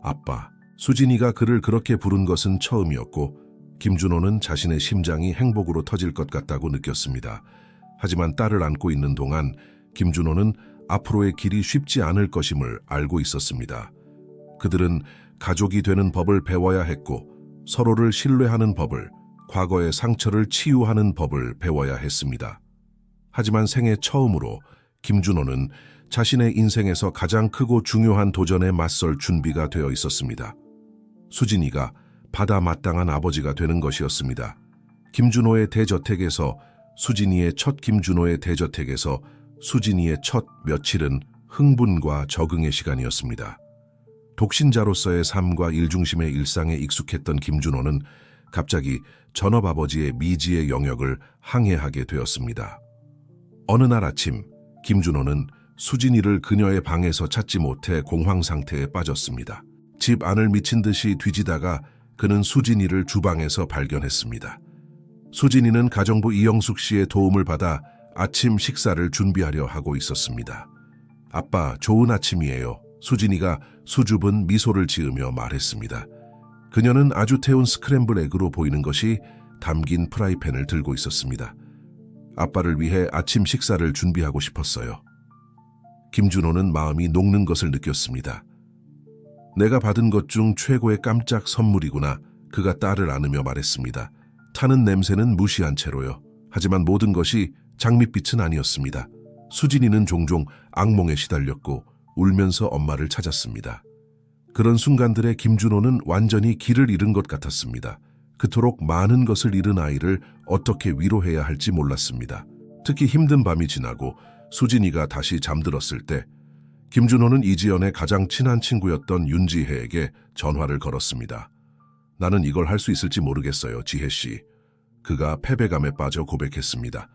아빠. 수진이가 그를 그렇게 부른 것은 처음이었고 김준호는 자신의 심장이 행복으로 터질 것 같다고 느꼈습니다. 하지만 딸을 안고 있는 동안 김준호는 앞으로의 길이 쉽지 않을 것임을 알고 있었습니다. 그들은 가족이 되는 법을 배워야 했고 서로를 신뢰하는 법을, 과거의 상처를 치유하는 법을 배워야 했습니다. 하지만 생애 처음으로 김준호는 자신의 인생에서 가장 크고 중요한 도전에 맞설 준비가 되어 있었습니다. 수진이가 받아 마땅한 아버지가 되는 것이었습니다. 김준호의 대저택에서 수진이의 첫 김준호의 대저택에서 수진이의 첫 며칠은 흥분과 적응의 시간이었습니다. 독신자로서의 삶과 일중심의 일상에 익숙했던 김준호는 갑자기 전업아버지의 미지의 영역을 항해하게 되었습니다. 어느 날 아침, 김준호는 수진이를 그녀의 방에서 찾지 못해 공황 상태에 빠졌습니다. 집 안을 미친 듯이 뒤지다가 그는 수진이를 주방에서 발견했습니다. 수진이는 가정부 이영숙 씨의 도움을 받아 아침 식사를 준비하려 하고 있었습니다. 아빠, 좋은 아침이에요. 수진이가 수줍은 미소를 지으며 말했습니다. 그녀는 아주 태운 스크램블 에그로 보이는 것이 담긴 프라이팬을 들고 있었습니다. 아빠를 위해 아침 식사를 준비하고 싶었어요. 김준호는 마음이 녹는 것을 느꼈습니다. 내가 받은 것 중 최고의 깜짝 선물이구나. 그가 딸을 안으며 말했습니다. 타는 냄새는 무시한 채로요. 하지만 모든 것이 장밋빛은 아니었습니다. 수진이는 종종 악몽에 시달렸고 울면서 엄마를 찾았습니다. 그런 순간들에 김준호는 완전히 길을 잃은 것 같았습니다. 그토록 많은 것을 잃은 아이를 어떻게 위로해야 할지 몰랐습니다. 특히 힘든 밤이 지나고 수진이가 다시 잠들었을 때 김준호는 이지연의 가장 친한 친구였던 윤지혜에게 전화를 걸었습니다. 나는 이걸 할 수 있을지 모르겠어요, 지혜 씨. 그가 패배감에 빠져 고백했습니다.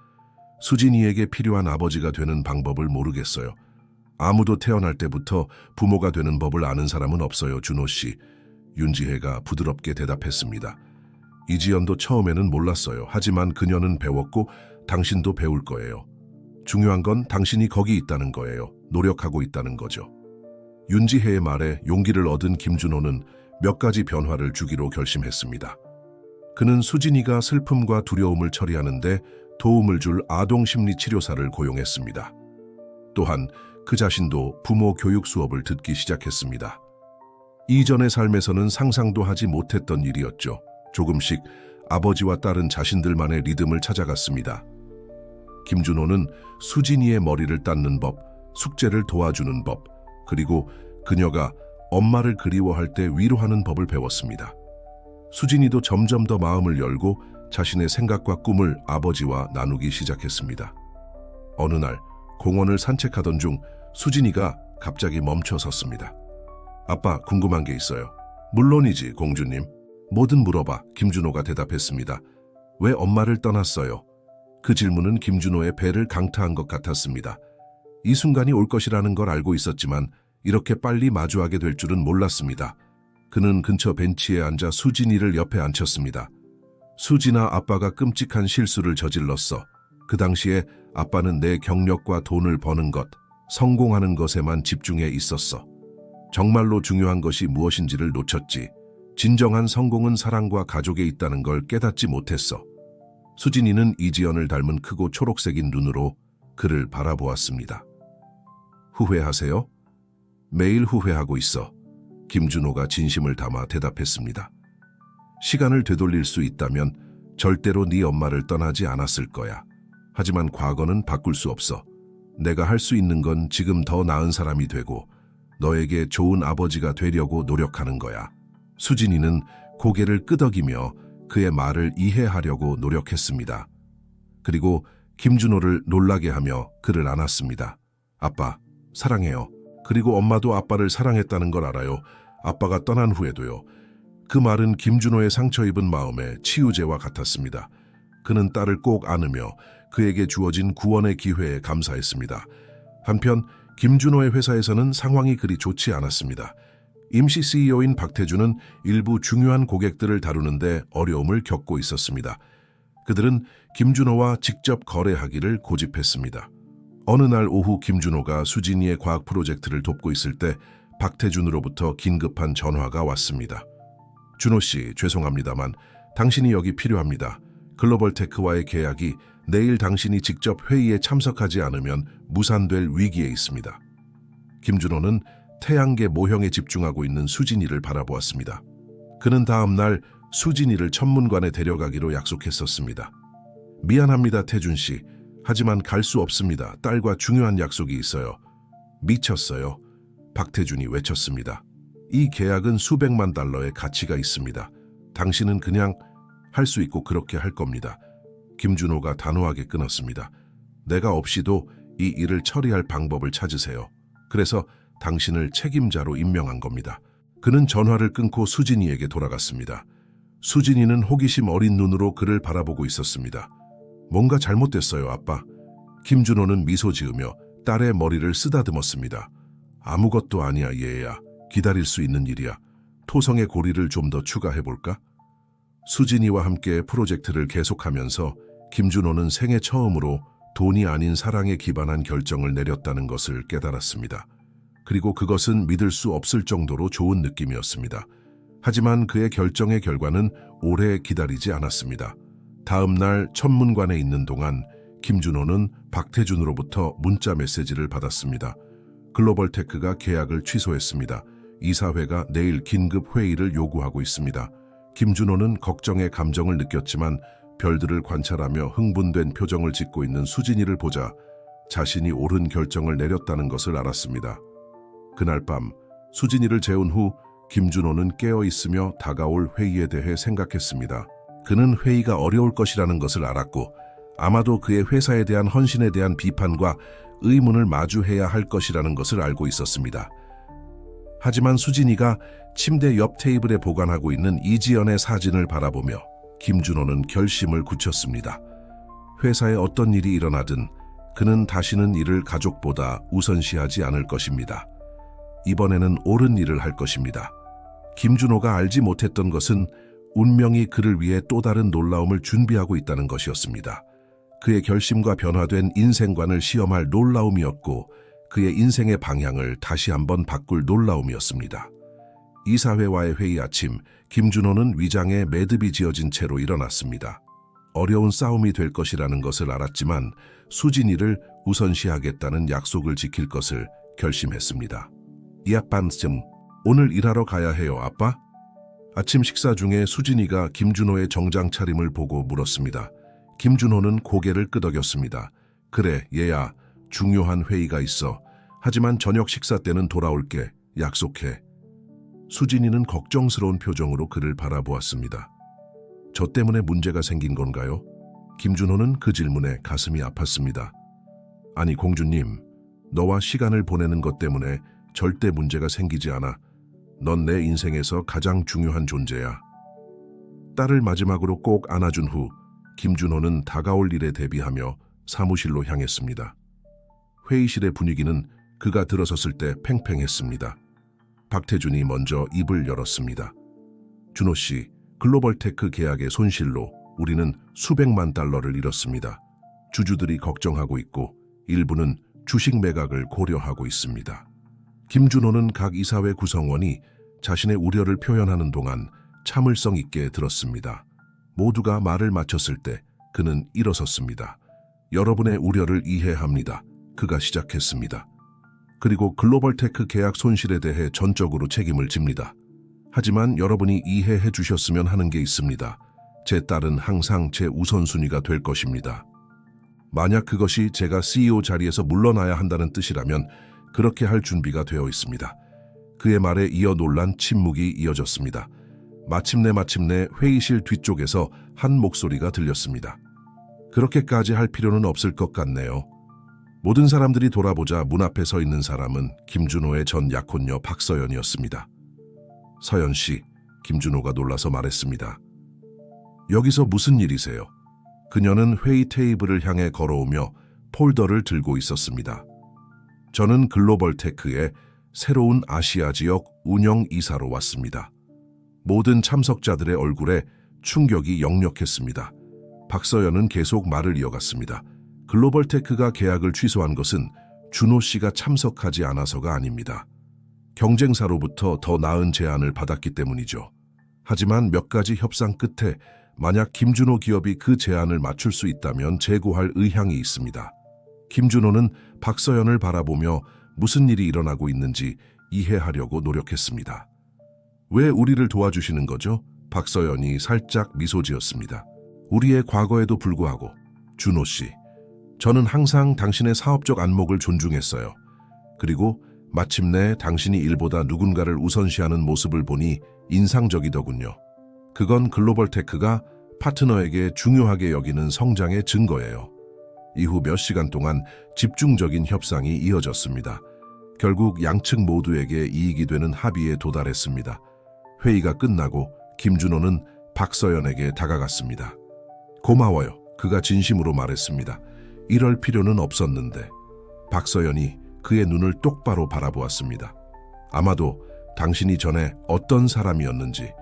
수진이에게 필요한 아버지가 되는 방법을 모르겠어요. 아무도 태어날 때부터 부모가 되는 법을 아는 사람은 없어요, 준호 씨. 윤지혜가 부드럽게 대답했습니다. 이지연도 처음에는 몰랐어요. 하지만 그녀는 배웠고 당신도 배울 거예요. 중요한 건 당신이 거기 있다는 거예요. 노력하고 있다는 거죠. 윤지혜의 말에 용기를 얻은 김준호는 몇 가지 변화를 주기로 결심했습니다. 그는 수진이가 슬픔과 두려움을 처리하는데 도움을 줄 아동심리치료사를 고용했습니다. 또한 그 자신도 부모 교육 수업을 듣기 시작했습니다. 이전의 삶에서는 상상도 하지 못했던 일이었죠. 조금씩 아버지와 딸은 자신들만의 리듬을 찾아갔습니다. 김준호는 수진이의 머리를 닦는 법, 숙제를 도와주는 법, 그리고 그녀가 엄마를 그리워할 때 위로하는 법을 배웠습니다. 수진이도 점점 더 마음을 열고 자신의 생각과 꿈을 아버지와 나누기 시작했습니다. 어느 날 공원을 산책하던 중 수진이가 갑자기 멈춰 섰습니다. 아빠, 궁금한 게 있어요. 물론이지, 공주님. 뭐든 물어봐. 김준호가 대답했습니다. 왜 엄마를 떠났어요? 그 질문은 김준호의 배를 강타한 것 같았습니다. 이 순간이 올 것이라는 걸 알고 있었지만 이렇게 빨리 마주하게 될 줄은 몰랐습니다. 그는 근처 벤치에 앉아 수진이를 옆에 앉혔습니다. 수진아, 아빠가 끔찍한 실수를 저질렀어. 그 당시에 아빠는 내 경력과 돈을 버는 것, 성공하는 것에만 집중해 있었어. 정말로 중요한 것이 무엇인지를 놓쳤지. 진정한 성공은 사랑과 가족에 있다는 걸 깨닫지 못했어. 수진이는 이지연을 닮은 크고 초록색인 눈으로 그를 바라보았습니다. 후회하세요? 매일 후회하고 있어. 김준호가 진심을 담아 대답했습니다. 시간을 되돌릴 수 있다면 절대로 네 엄마를 떠나지 않았을 거야. 하지만 과거는 바꿀 수 없어. 내가 할 수 있는 건 지금 더 나은 사람이 되고 너에게 좋은 아버지가 되려고 노력하는 거야. 수진이는 고개를 끄덕이며 그의 말을 이해하려고 노력했습니다. 그리고 김준호를 놀라게 하며 그를 안았습니다. 아빠, 사랑해요. 그리고 엄마도 아빠를 사랑했다는 걸 알아요. 아빠가 떠난 후에도요. 그 말은 김준호의 상처 입은 마음에 치유제와 같았습니다. 그는 딸을 꼭 안으며 그에게 주어진 구원의 기회에 감사했습니다. 한편 김준호의 회사에서는 상황이 그리 좋지 않았습니다. 임시 CEO인 박태준은 일부 중요한 고객들을 다루는데 어려움을 겪고 있었습니다. 그들은 김준호와 직접 거래하기를 고집했습니다. 어느 날 오후 김준호가 수진이의 과학 프로젝트를 돕고 있을 때 박태준으로부터 긴급한 전화가 왔습니다. 준호 씨, 죄송합니다만 당신이 여기 필요합니다. 글로벌테크와의 계약이 내일 당신이 직접 회의에 참석하지 않으면 무산될 위기에 있습니다. 김준호는 태양계 모형에 집중하고 있는 수진이를 바라보았습니다. 그는 다음 날 수진이를 천문관에 데려가기로 약속했었습니다. 미안합니다, 태준 씨. 하지만 갈 수 없습니다. 딸과 중요한 약속이 있어요. 미쳤어요. 박태준이 외쳤습니다. 이 계약은 수백만 달러의 가치가 있습니다. 당신은 그냥 할 수 있고 그렇게 할 겁니다. 김준호가 단호하게 끊었습니다. 내가 없이도 이 일을 처리할 방법을 찾으세요. 그래서 당신을 책임자로 임명한 겁니다. 그는 전화를 끊고 수진이에게 돌아갔습니다. 수진이는 호기심 어린 눈으로 그를 바라보고 있었습니다. 뭔가 잘못됐어요, 아빠. 김준호는 미소 지으며 딸의 머리를 쓰다듬었습니다. 아무것도 아니야, 얘야. 기다릴 수 있는 일이야. 토성의 고리를 좀 더 추가해볼까? 수진이와 함께 프로젝트를 계속하면서 김준호는 생애 처음으로 돈이 아닌 사랑에 기반한 결정을 내렸다는 것을 깨달았습니다. 그리고 그것은 믿을 수 없을 정도로 좋은 느낌이었습니다. 하지만 그의 결정의 결과는 오래 기다리지 않았습니다. 다음 날 천문관에 있는 동안 김준호는 박태준으로부터 문자 메시지를 받았습니다. 글로벌테크가 계약을 취소했습니다. 이사회가 내일 긴급 회의를 요구하고 있습니다. 김준호는 걱정의 감정을 느꼈지만 별들을 관찰하며 흥분된 표정을 짓고 있는 수진이를 보자 자신이 옳은 결정을 내렸다는 것을 알았습니다. 그날 밤 수진이를 재운 후 김준호는 깨어있으며 다가올 회의에 대해 생각했습니다. 그는 회의가 어려울 것이라는 것을 알았고 아마도 그의 회사에 대한 헌신에 대한 비판과 의문을 마주해야 할 것이라는 것을 알고 있었습니다. 하지만 수진이가 침대 옆 테이블에 보관하고 있는 이지연의 사진을 바라보며 김준호는 결심을 굳혔습니다. 회사에 어떤 일이 일어나든 그는 다시는 이를 가족보다 우선시하지 않을 것입니다. 이번에는 옳은 일을 할 것입니다. 김준호가 알지 못했던 것은 운명이 그를 위해 또 다른 놀라움을 준비하고 있다는 것이었습니다. 그의 결심과 변화된 인생관을 시험할 놀라움이었고 그의 인생의 방향을 다시 한번 바꿀 놀라움이었습니다. 이사회와의 회의 아침, 김준호는 위장에 매듭이 지어진 채로 일어났습니다. 어려운 싸움이 될 것이라는 것을 알았지만 수진이를 우선시하겠다는 약속을 지킬 것을 결심했습니다. 이아빤쯤 오늘 일하러 가야 해요, 아빠? 아침 식사 중에 수진이가 김준호의 정장 차림을 보고 물었습니다. 김준호는 고개를 끄덕였습니다. 그래, 얘야. 중요한 회의가 있어. 하지만 저녁 식사 때는 돌아올게. 약속해. 수진이는 걱정스러운 표정으로 그를 바라보았습니다. 저 때문에 문제가 생긴 건가요? 김준호는 그 질문에 가슴이 아팠습니다. 아니, 공주님. 너와 시간을 보내는 것 때문에 절대 문제가 생기지 않아. 넌 내 인생에서 가장 중요한 존재야. 딸을 마지막으로 꼭 안아준 후 김준호는 다가올 일에 대비하며 사무실로 향했습니다. 회의실의 분위기는 그가 들어섰을 때 팽팽했습니다. 박태준이 먼저 입을 열었습니다. 준호 씨, 글로벌테크 계약의 손실로 우리는 수백만 달러를 잃었습니다. 주주들이 걱정하고 있고 일부는 주식 매각을 고려하고 있습니다. 김준호는 각 이사회 구성원이 자신의 우려를 표현하는 동안 참을성 있게 들었습니다. 모두가 말을 마쳤을 때 그는 일어섰습니다. 여러분의 우려를 이해합니다. 그가 시작했습니다. 그리고 글로벌테크 계약 손실에 대해 전적으로 책임을 집니다. 하지만 여러분이 이해해 주셨으면 하는 게 있습니다. 제 딸은 항상 제 우선순위가 될 것입니다. 만약 그것이 제가 CEO 자리에서 물러나야 한다는 뜻이라면 그렇게 할 준비가 되어 있습니다. 그의 말에 이어 놀란 침묵이 이어졌습니다. 마침내 회의실 뒤쪽에서 한 목소리가 들렸습니다. 그렇게까지 할 필요는 없을 것 같네요. 모든 사람들이 돌아보자 문 앞에 서 있는 사람은 김준호의 전 약혼녀 박서연이었습니다. 서연 씨, 김준호가 놀라서 말했습니다. 여기서 무슨 일이세요? 그녀는 회의 테이블을 향해 걸어오며 폴더를 들고 있었습니다. 저는 글로벌테크의 새로운 아시아 지역 운영 이사로 왔습니다. 모든 참석자들의 얼굴에 충격이 역력했습니다. 박서연은 계속 말을 이어갔습니다. 글로벌테크가 계약을 취소한 것은 준호 씨가 참석하지 않아서가 아닙니다. 경쟁사로부터 더 나은 제안을 받았기 때문이죠. 하지만 몇 가지 협상 끝에 만약 김준호 기업이 그 제안을 맞출 수 있다면 재고할 의향이 있습니다. 김준호는 박서연을 바라보며 무슨 일이 일어나고 있는지 이해하려고 노력했습니다. 왜 우리를 도와주시는 거죠? 박서연이 살짝 미소 지었습니다. 우리의 과거에도 불구하고 준호 씨, 저는 항상 당신의 사업적 안목을 존중했어요. 그리고 마침내 당신이 일보다 누군가를 우선시하는 모습을 보니 인상적이더군요. 그건 글로벌테크가 파트너에게 중요하게 여기는 성장의 증거예요. 이후 몇 시간 동안 집중적인 협상이 이어졌습니다. 결국 양측 모두에게 이익이 되는 합의에 도달했습니다. 회의가 끝나고 김준호는 박서연에게 다가갔습니다. 고마워요. 그가 진심으로 말했습니다. 이럴 필요는 없었는데. 박서연이 그의 눈을 똑바로 바라보았습니다. 아마도 당신이 전에 어떤 사람이었는지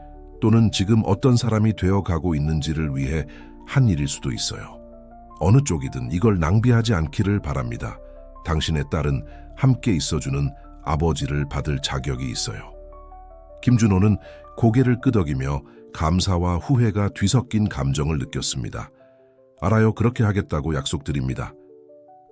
또는 지금 어떤 사람이 되어가고 있는지를 위해 한 일일 수도 있어요. 어느 쪽이든 이걸 낭비하지 않기를 바랍니다. 당신의 딸은 함께 있어주는 아버지를 받을 자격이 있어요. 김준호는 고개를 끄덕이며 감사와 후회가 뒤섞인 감정을 느꼈습니다. 알아요. 그렇게 하겠다고 약속드립니다.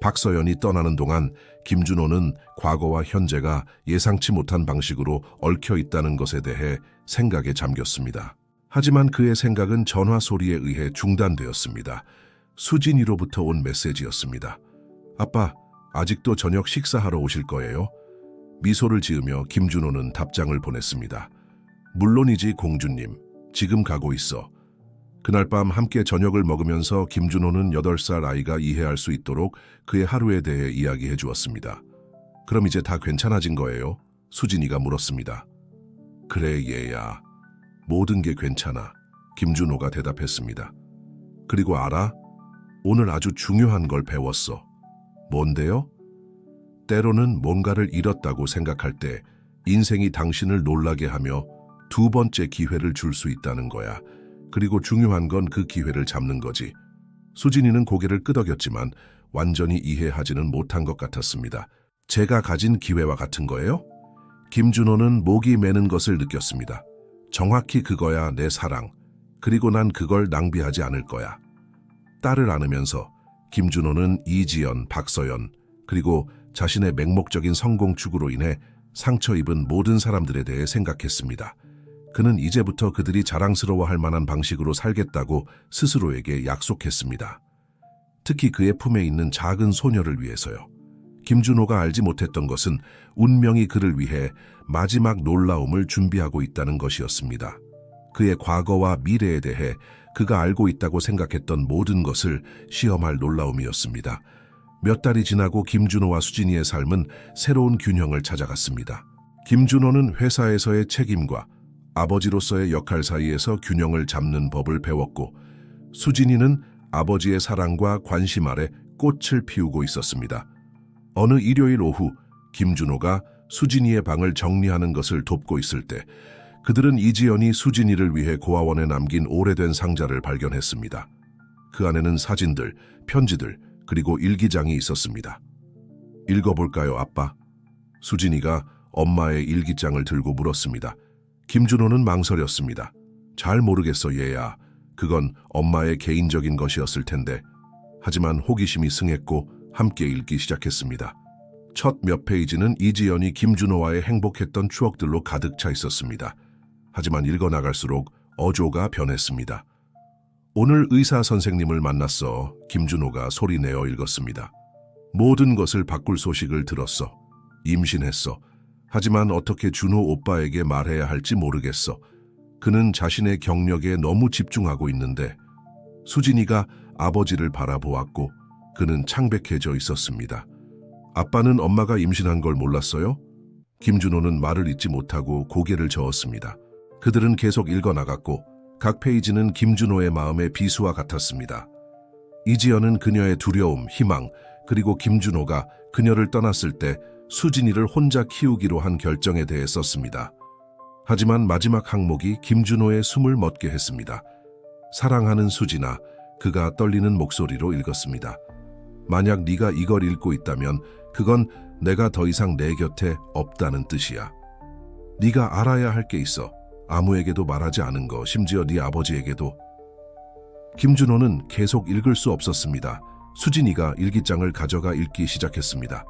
박서연이 떠나는 동안 김준호는 과거와 현재가 예상치 못한 방식으로 얽혀 있다는 것에 대해 생각에 잠겼습니다. 하지만 그의 생각은 전화 소리에 의해 중단되었습니다. 수진이로부터 온 메시지였습니다. 아빠, 아직도 저녁 식사하러 오실 거예요? 미소를 지으며 김준호는 답장을 보냈습니다. 물론이지 공주님, 지금 가고 있어. 그날 밤 함께 저녁을 먹으면서 김준호는 8살 아이가 이해할 수 있도록 그의 하루에 대해 이야기해 주었습니다. 그럼 이제 다 괜찮아진 거예요? 수진이가 물었습니다. 그래 얘야, 모든 게 괜찮아. 김준호가 대답했습니다. 그리고 알아? 오늘 아주 중요한 걸 배웠어. 뭔데요? 때로는 뭔가를 잃었다고 생각할 때 인생이 당신을 놀라게 하며 두 번째 기회를 줄 수 있다는 거야. 그리고 중요한 건 그 기회를 잡는 거지. 수진이는 고개를 끄덕였지만 완전히 이해하지는 못한 것 같았습니다. 제가 가진 기회와 같은 거예요? 김준호는 목이 메는 것을 느꼈습니다. 정확히 그거야 내 사랑. 그리고 난 그걸 낭비하지 않을 거야. 딸을 안으면서 김준호는 이지연, 박서연, 그리고 자신의 맹목적인 성공 추구로 인해 상처 입은 모든 사람들에 대해 생각했습니다. 그는 이제부터 그들이 자랑스러워할 만한 방식으로 살겠다고 스스로에게 약속했습니다. 특히 그의 품에 있는 작은 소녀를 위해서요. 김준호가 알지 못했던 것은 운명이 그를 위해 마지막 놀라움을 준비하고 있다는 것이었습니다. 그의 과거와 미래에 대해 그가 알고 있다고 생각했던 모든 것을 시험할 놀라움이었습니다. 몇 달이 지나고 김준호와 수진이의 삶은 새로운 균형을 찾아갔습니다. 김준호는 회사에서의 책임과 아버지로서의 역할 사이에서 균형을 잡는 법을 배웠고, 수진이는 아버지의 사랑과 관심 아래 꽃을 피우고 있었습니다. 어느 일요일 오후 김준호가 수진이의 방을 정리하는 것을 돕고 있을 때 그들은 이지연이 수진이를 위해 고아원에 남긴 오래된 상자를 발견했습니다. 그 안에는 사진들, 편지들, 그리고 일기장이 있었습니다. 읽어볼까요, 아빠? 수진이가 엄마의 일기장을 들고 물었습니다. 김준호는 망설였습니다. 잘 모르겠어, 얘야. 그건 엄마의 개인적인 것이었을 텐데. 하지만 호기심이 승했고 함께 읽기 시작했습니다. 첫 몇 페이지는 이지연이 김준호와의 행복했던 추억들로 가득 차 있었습니다. 하지만 읽어나갈수록 어조가 변했습니다. 오늘 의사 선생님을 만났어. 김준호가 소리내어 읽었습니다. 모든 것을 바꿀 소식을 들었어. 임신했어. 하지만 어떻게 준호 오빠에게 말해야 할지 모르겠어. 그는 자신의 경력에 너무 집중하고 있는데. 수진이가 아버지를 바라보았고 그는 창백해져 있었습니다. 아빠는 엄마가 임신한 걸 몰랐어요? 김준호는 말을 잇지 못하고 고개를 저었습니다. 그들은 계속 읽어나갔고 각 페이지는 김준호의 마음의 비수와 같았습니다. 이지연은 그녀의 두려움, 희망, 그리고 김준호가 그녀를 떠났을 때 수진이를 혼자 키우기로 한 결정에 대해 썼습니다. 하지만 마지막 항목이 김준호의 숨을 멎게 했습니다. 사랑하는 수진아, 그가 떨리는 목소리로 읽었습니다. 만약 네가 이걸 읽고 있다면 그건 내가 더 이상 내 곁에 없다는 뜻이야. 네가 알아야 할 게 있어. 아무에게도 말하지 않은 거, 심지어 네 아버지에게도. 김준호는 계속 읽을 수 없었습니다. 수진이가 일기장을 가져가 읽기 시작했습니다.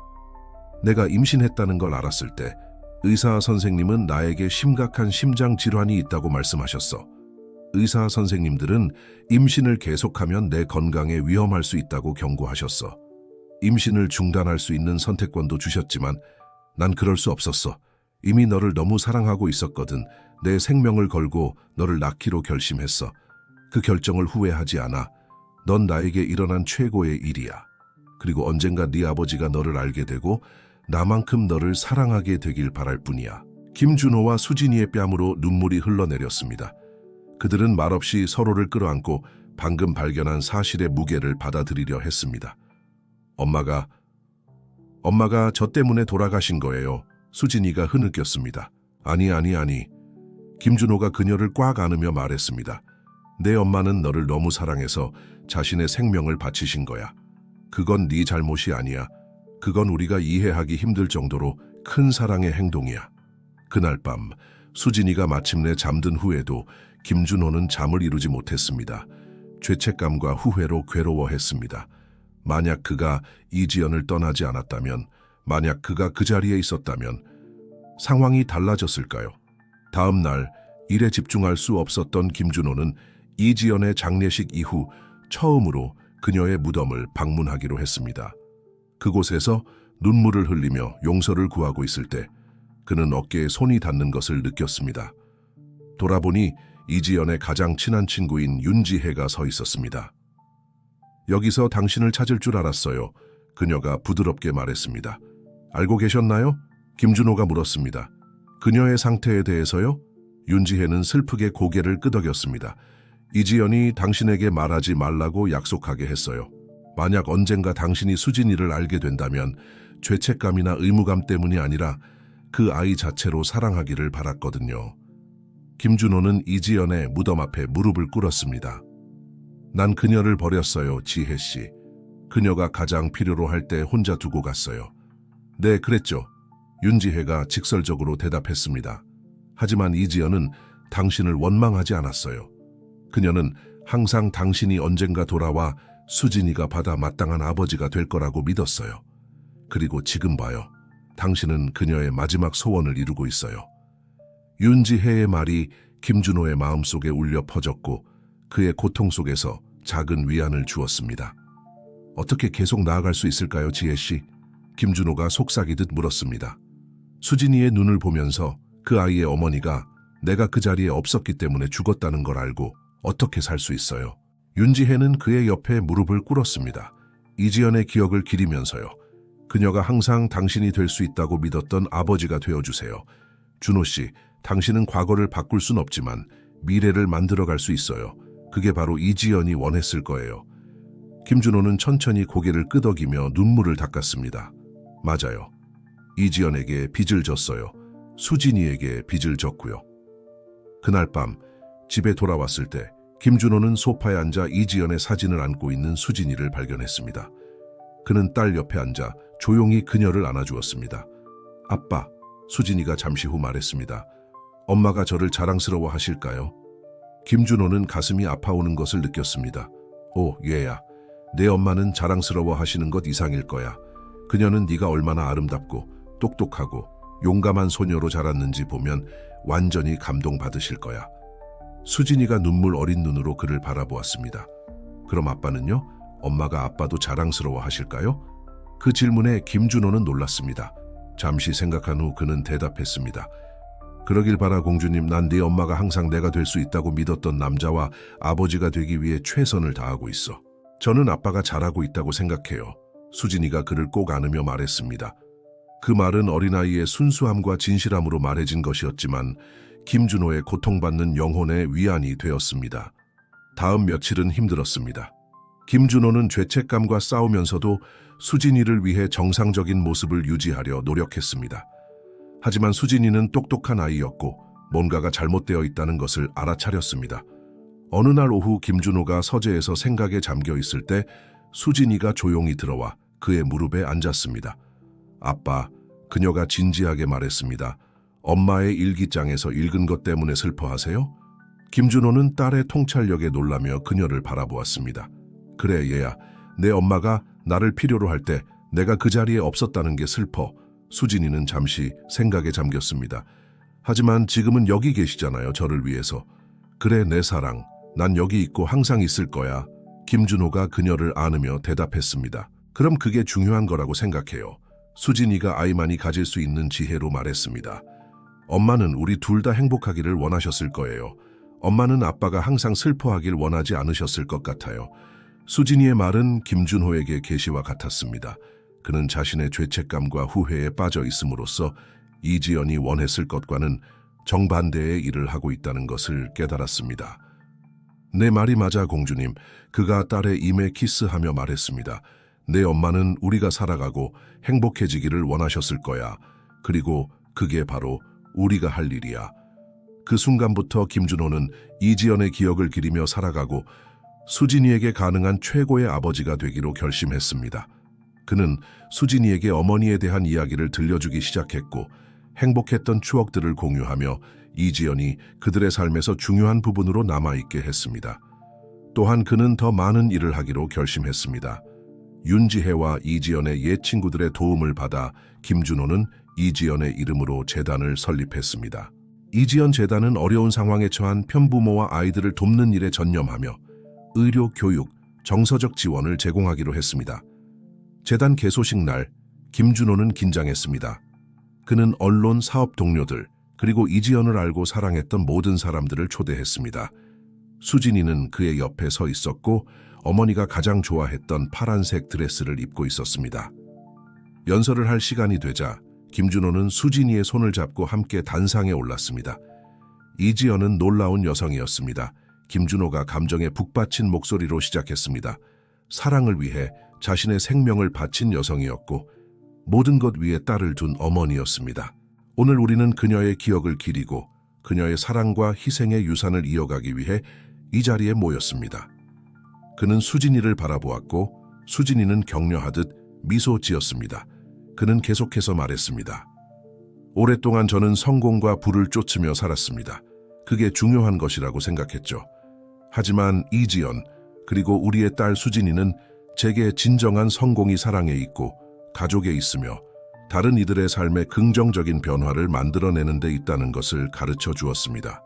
내가 임신했다는 걸 알았을 때 의사 선생님은 나에게 심각한 심장 질환이 있다고 말씀하셨어. 의사 선생님들은 임신을 계속하면 내 건강에 위험할 수 있다고 경고하셨어. 임신을 중단할 수 있는 선택권도 주셨지만 난 그럴 수 없었어. 이미 너를 너무 사랑하고 있었거든. 내 생명을 걸고 너를 낳기로 결심했어. 그 결정을 후회하지 않아. 넌 나에게 일어난 최고의 일이야. 그리고 언젠가 네 아버지가 너를 알게 되고 나만큼 너를 사랑하게 되길 바랄 뿐이야. 김준호와 수진이의 뺨으로 눈물이 흘러내렸습니다. 그들은 말없이 서로를 끌어안고 방금 발견한 사실의 무게를 받아들이려 했습니다. 엄마가 저 때문에 돌아가신 거예요. 수진이가 흐느꼈습니다. 아니. 김준호가 그녀를 꽉 안으며 말했습니다. 내 엄마는 너를 너무 사랑해서 자신의 생명을 바치신 거야. 그건 네 잘못이 아니야. 그건 우리가 이해하기 힘들 정도로 큰 사랑의 행동이야. 그날 밤 수진이가 마침내 잠든 후에도 김준호는 잠을 이루지 못했습니다. 죄책감과 후회로 괴로워했습니다. 만약 그가 이지연을 떠나지 않았다면, 만약 그가 그 자리에 있었다면 상황이 달라졌을까요? 다음 날 일에 집중할 수 없었던 김준호는 이지연의 장례식 이후 처음으로 그녀의 무덤을 방문하기로 했습니다. 그곳에서 눈물을 흘리며 용서를 구하고 있을 때 그는 어깨에 손이 닿는 것을 느꼈습니다. 돌아보니 이지연의 가장 친한 친구인 윤지혜가 서 있었습니다. 여기서 당신을 찾을 줄 알았어요. 그녀가 부드럽게 말했습니다. 알고 계셨나요? 김준호가 물었습니다. 그녀의 상태에 대해서요? 윤지혜는 슬프게 고개를 끄덕였습니다. 이지연이 당신에게 말하지 말라고 약속하게 했어요. 만약 언젠가 당신이 수진이를 알게 된다면 죄책감이나 의무감 때문이 아니라 그 아이 자체로 사랑하기를 바랐거든요. 김준호는 이지연의 무덤 앞에 무릎을 꿇었습니다. 난 그녀를 버렸어요, 지혜씨. 그녀가 가장 필요로 할 때 혼자 두고 갔어요. 네, 그랬죠. 윤지혜가 직설적으로 대답했습니다. 하지만 이지연은 당신을 원망하지 않았어요. 그녀는 항상 당신이 언젠가 돌아와 수진이가 받아 마땅한 아버지가 될 거라고 믿었어요. 그리고 지금 봐요. 당신은 그녀의 마지막 소원을 이루고 있어요. 윤지혜의 말이 김준호의 마음속에 울려 퍼졌고 그의 고통 속에서 작은 위안을 주었습니다. 어떻게 계속 나아갈 수 있을까요, 지혜씨? 김준호가 속삭이듯 물었습니다. 수진이의 눈을 보면서 그 아이의 어머니가 내가 그 자리에 없었기 때문에 죽었다는 걸 알고 어떻게 살 수 있어요? 윤지혜는 그의 옆에 무릎을 꿇었습니다. 이지연의 기억을 기리면서요. 그녀가 항상 당신이 될 수 있다고 믿었던 아버지가 되어주세요. 준호씨, 당신은 과거를 바꿀 순 없지만 미래를 만들어갈 수 있어요. 그게 바로 이지연이 원했을 거예요. 김준호는 천천히 고개를 끄덕이며 눈물을 닦았습니다. 맞아요. 이지연에게 빚을 졌어요. 수진이에게 빚을 졌고요. 그날 밤 집에 돌아왔을 때 김준호는 소파에 앉아 이지연의 사진을 안고 있는 수진이를 발견했습니다. 그는 딸 옆에 앉아 조용히 그녀를 안아주었습니다. 아빠, 수진이가 잠시 후 말했습니다. 엄마가 저를 자랑스러워 하실까요? 김준호는 가슴이 아파오는 것을 느꼈습니다. 오, 얘야. 내 엄마는 자랑스러워 하시는 것 이상일 거야. 그녀는 네가 얼마나 아름답고 똑똑하고 용감한 소녀로 자랐는지 보면 완전히 감동받으실 거야. 수진이가 눈물 어린 눈으로 그를 바라보았습니다. 그럼 아빠는요? 엄마가 아빠도 자랑스러워 하실까요? 그 질문에 김준호는 놀랐습니다. 잠시 생각한 후 그는 대답했습니다. 그러길 바라 공주님, 난 네 엄마가 항상 내가 될 수 있다고 믿었던 남자와 아버지가 되기 위해 최선을 다하고 있어. 저는 아빠가 잘하고 있다고 생각해요. 수진이가 그를 꼭 안으며 말했습니다. 그 말은 어린아이의 순수함과 진실함으로 말해진 것이었지만 김준호의 고통받는 영혼의 위안이 되었습니다. 다음 며칠은 힘들었습니다. 김준호는 죄책감과 싸우면서도 수진이를 위해 정상적인 모습을 유지하려 노력했습니다. 하지만 수진이는 똑똑한 아이였고 뭔가가 잘못되어 있다는 것을 알아차렸습니다. 어느 날 오후 김준호가 서재에서 생각에 잠겨 있을 때 수진이가 조용히 들어와 그의 무릎에 앉았습니다. 아빠, 그녀가 진지하게 말했습니다. 엄마의 일기장에서 읽은 것 때문에 슬퍼하세요? 김준호는 딸의 통찰력에 놀라며 그녀를 바라보았습니다. 그래, 얘야. 내 엄마가 나를 필요로 할 때 내가 그 자리에 없었다는 게 슬퍼. 수진이는 잠시 생각에 잠겼습니다. 하지만 지금은 여기 계시잖아요, 저를 위해서. 그래, 내 사랑. 난 여기 있고 항상 있을 거야. 김준호가 그녀를 안으며 대답했습니다. 그럼 그게 중요한 거라고 생각해요. 수진이가 아이만이 가질 수 있는 지혜로 말했습니다. 엄마는 우리 둘 다 행복하기를 원하셨을 거예요. 엄마는 아빠가 항상 슬퍼하길 원하지 않으셨을 것 같아요. 수진이의 말은 김준호에게 계시와 같았습니다. 그는 자신의 죄책감과 후회에 빠져 있음으로써 이지연이 원했을 것과는 정반대의 일을 하고 있다는 것을 깨달았습니다. 내 말이 맞아, 공주님. 그가 딸의 임에 키스하며 말했습니다. 내 엄마는 우리가 살아가고 행복해지기를 원하셨을 거야. 그리고 그게 바로 우리가 할 일이야. 그 순간부터 김준호는 이지연의 기억을 기리며 살아가고 수진이에게 가능한 최고의 아버지가 되기로 결심했습니다. 그는 수진이에게 어머니에 대한 이야기를 들려주기 시작했고 행복했던 추억들을 공유하며 이지연이 그들의 삶에서 중요한 부분으로 남아있게 했습니다. 또한 그는 더 많은 일을 하기로 결심했습니다. 윤지혜와 이지연의 옛 친구들의 도움을 받아 김준호는 이지연의 이름으로 재단을 설립했습니다. 이지연 재단은 어려운 상황에 처한 편부모와 아이들을 돕는 일에 전념하며 의료, 교육, 정서적 지원을 제공하기로 했습니다. 재단 개소식 날, 김준호는 긴장했습니다. 그는 언론, 사업 동료들, 그리고 이지연을 알고 사랑했던 모든 사람들을 초대했습니다. 수진이는 그의 옆에 서 있었고 어머니가 가장 좋아했던 파란색 드레스를 입고 있었습니다. 연설을 할 시간이 되자 김준호는 수진이의 손을 잡고 함께 단상에 올랐습니다. 이지연은 놀라운 여성이었습니다. 김준호가 감정에 북받친 목소리로 시작했습니다. 사랑을 위해 자신의 생명을 바친 여성이었고 모든 것 위에 딸을 둔 어머니였습니다. 오늘 우리는 그녀의 기억을 기리고 그녀의 사랑과 희생의 유산을 이어가기 위해 이 자리에 모였습니다. 그는 수진이를 바라보았고 수진이는 격려하듯 미소 지었습니다. 그는 계속해서 말했습니다. 오랫동안 저는 성공과 부를 쫓으며 살았습니다. 그게 중요한 것이라고 생각했죠. 하지만 이지연, 그리고 우리의 딸 수진이는 제게 진정한 성공이 사랑에 있고 가족에 있으며 다른 이들의 삶에 긍정적인 변화를 만들어내는 데 있다는 것을 가르쳐 주었습니다.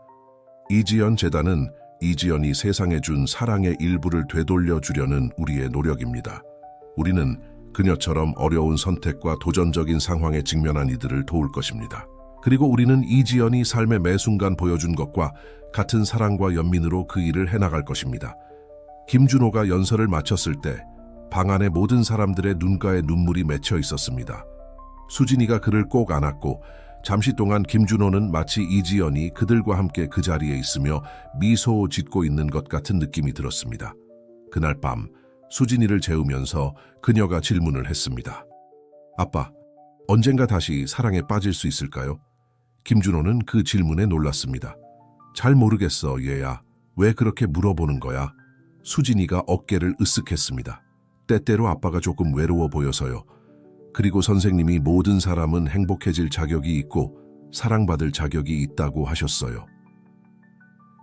이지연 재단은 이지연이 세상에 준 사랑의 일부를 되돌려 주려는 우리의 노력입니다. 우리는 그녀처럼 어려운 선택과 도전적인 상황에 직면한 이들을 도울 것입니다. 그리고 우리는 이지연이 삶의 매 순간 보여준 것과 같은 사랑과 연민으로 그 일을 해나갈 것입니다. 김준호가 연설을 마쳤을 때 방 안의 모든 사람들의 눈가에 눈물이 맺혀 있었습니다. 수진이가 그를 꼭 안았고 잠시 동안 김준호는 마치 이지연이 그들과 함께 그 자리에 있으며 미소 짓고 있는 것 같은 느낌이 들었습니다. 그날 밤 수진이를 재우면서 그녀가 질문을 했습니다. 아빠, 언젠가 다시 사랑에 빠질 수 있을까요? 김준호는 그 질문에 놀랐습니다. 잘 모르겠어, 얘야. 왜 그렇게 물어보는 거야? 수진이가 어깨를 으쓱했습니다. 때때로 아빠가 조금 외로워 보여서요. 그리고 선생님이 모든 사람은 행복해질 자격이 있고 사랑받을 자격이 있다고 하셨어요.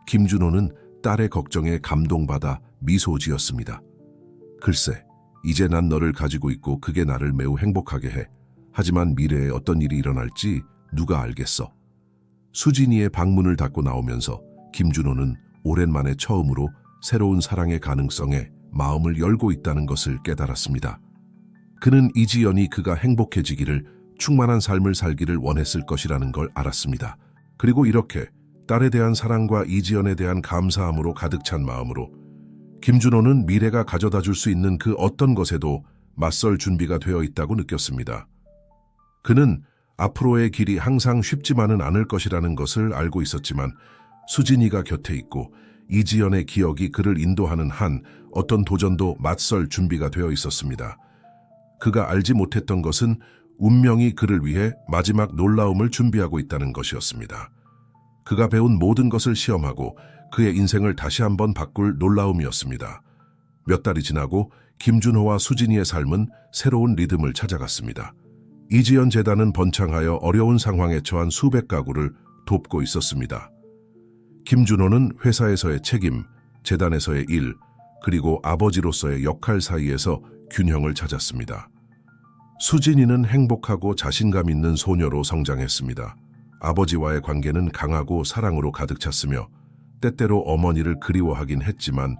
김준호는 딸의 걱정에 감동받아 미소 지었습니다. 글쎄, 이제 난 너를 가지고 있고 그게 나를 매우 행복하게 해. 하지만 미래에 어떤 일이 일어날지 누가 알겠어. 수진이의 방문을 닫고 나오면서 김준호는 오랜만에 처음으로 새로운 사랑의 가능성에 마음을 열고 있다는 것을 깨달았습니다. 그는 이지연이 그가 행복해지기를, 충만한 삶을 살기를 원했을 것이라는 걸 알았습니다. 그리고 이렇게 딸에 대한 사랑과 이지연에 대한 감사함으로 가득 찬 마음으로 김준호는 미래가 가져다 줄 수 있는 그 어떤 것에도 맞설 준비가 되어 있다고 느꼈습니다. 그는 앞으로의 길이 항상 쉽지만은 않을 것이라는 것을 알고 있었지만 수진이가 곁에 있고 이지연의 기억이 그를 인도하는 한 어떤 도전도 맞설 준비가 되어 있었습니다. 그가 알지 못했던 것은 운명이 그를 위해 마지막 놀라움을 준비하고 있다는 것이었습니다. 그가 배운 모든 것을 시험하고 그의 인생을 다시 한번 바꿀 놀라움이었습니다. 몇 달이 지나고 김준호와 수진이의 삶은 새로운 리듬을 찾아갔습니다. 이지연 재단은 번창하여 어려운 상황에 처한 수백 가구를 돕고 있었습니다. 김준호는 회사에서의 책임, 재단에서의 일, 그리고 아버지로서의 역할 사이에서 균형을 찾았습니다. 수진이는 행복하고 자신감 있는 소녀로 성장했습니다. 아버지와의 관계는 강하고 사랑으로 가득 찼으며 때때로 어머니를 그리워하긴 했지만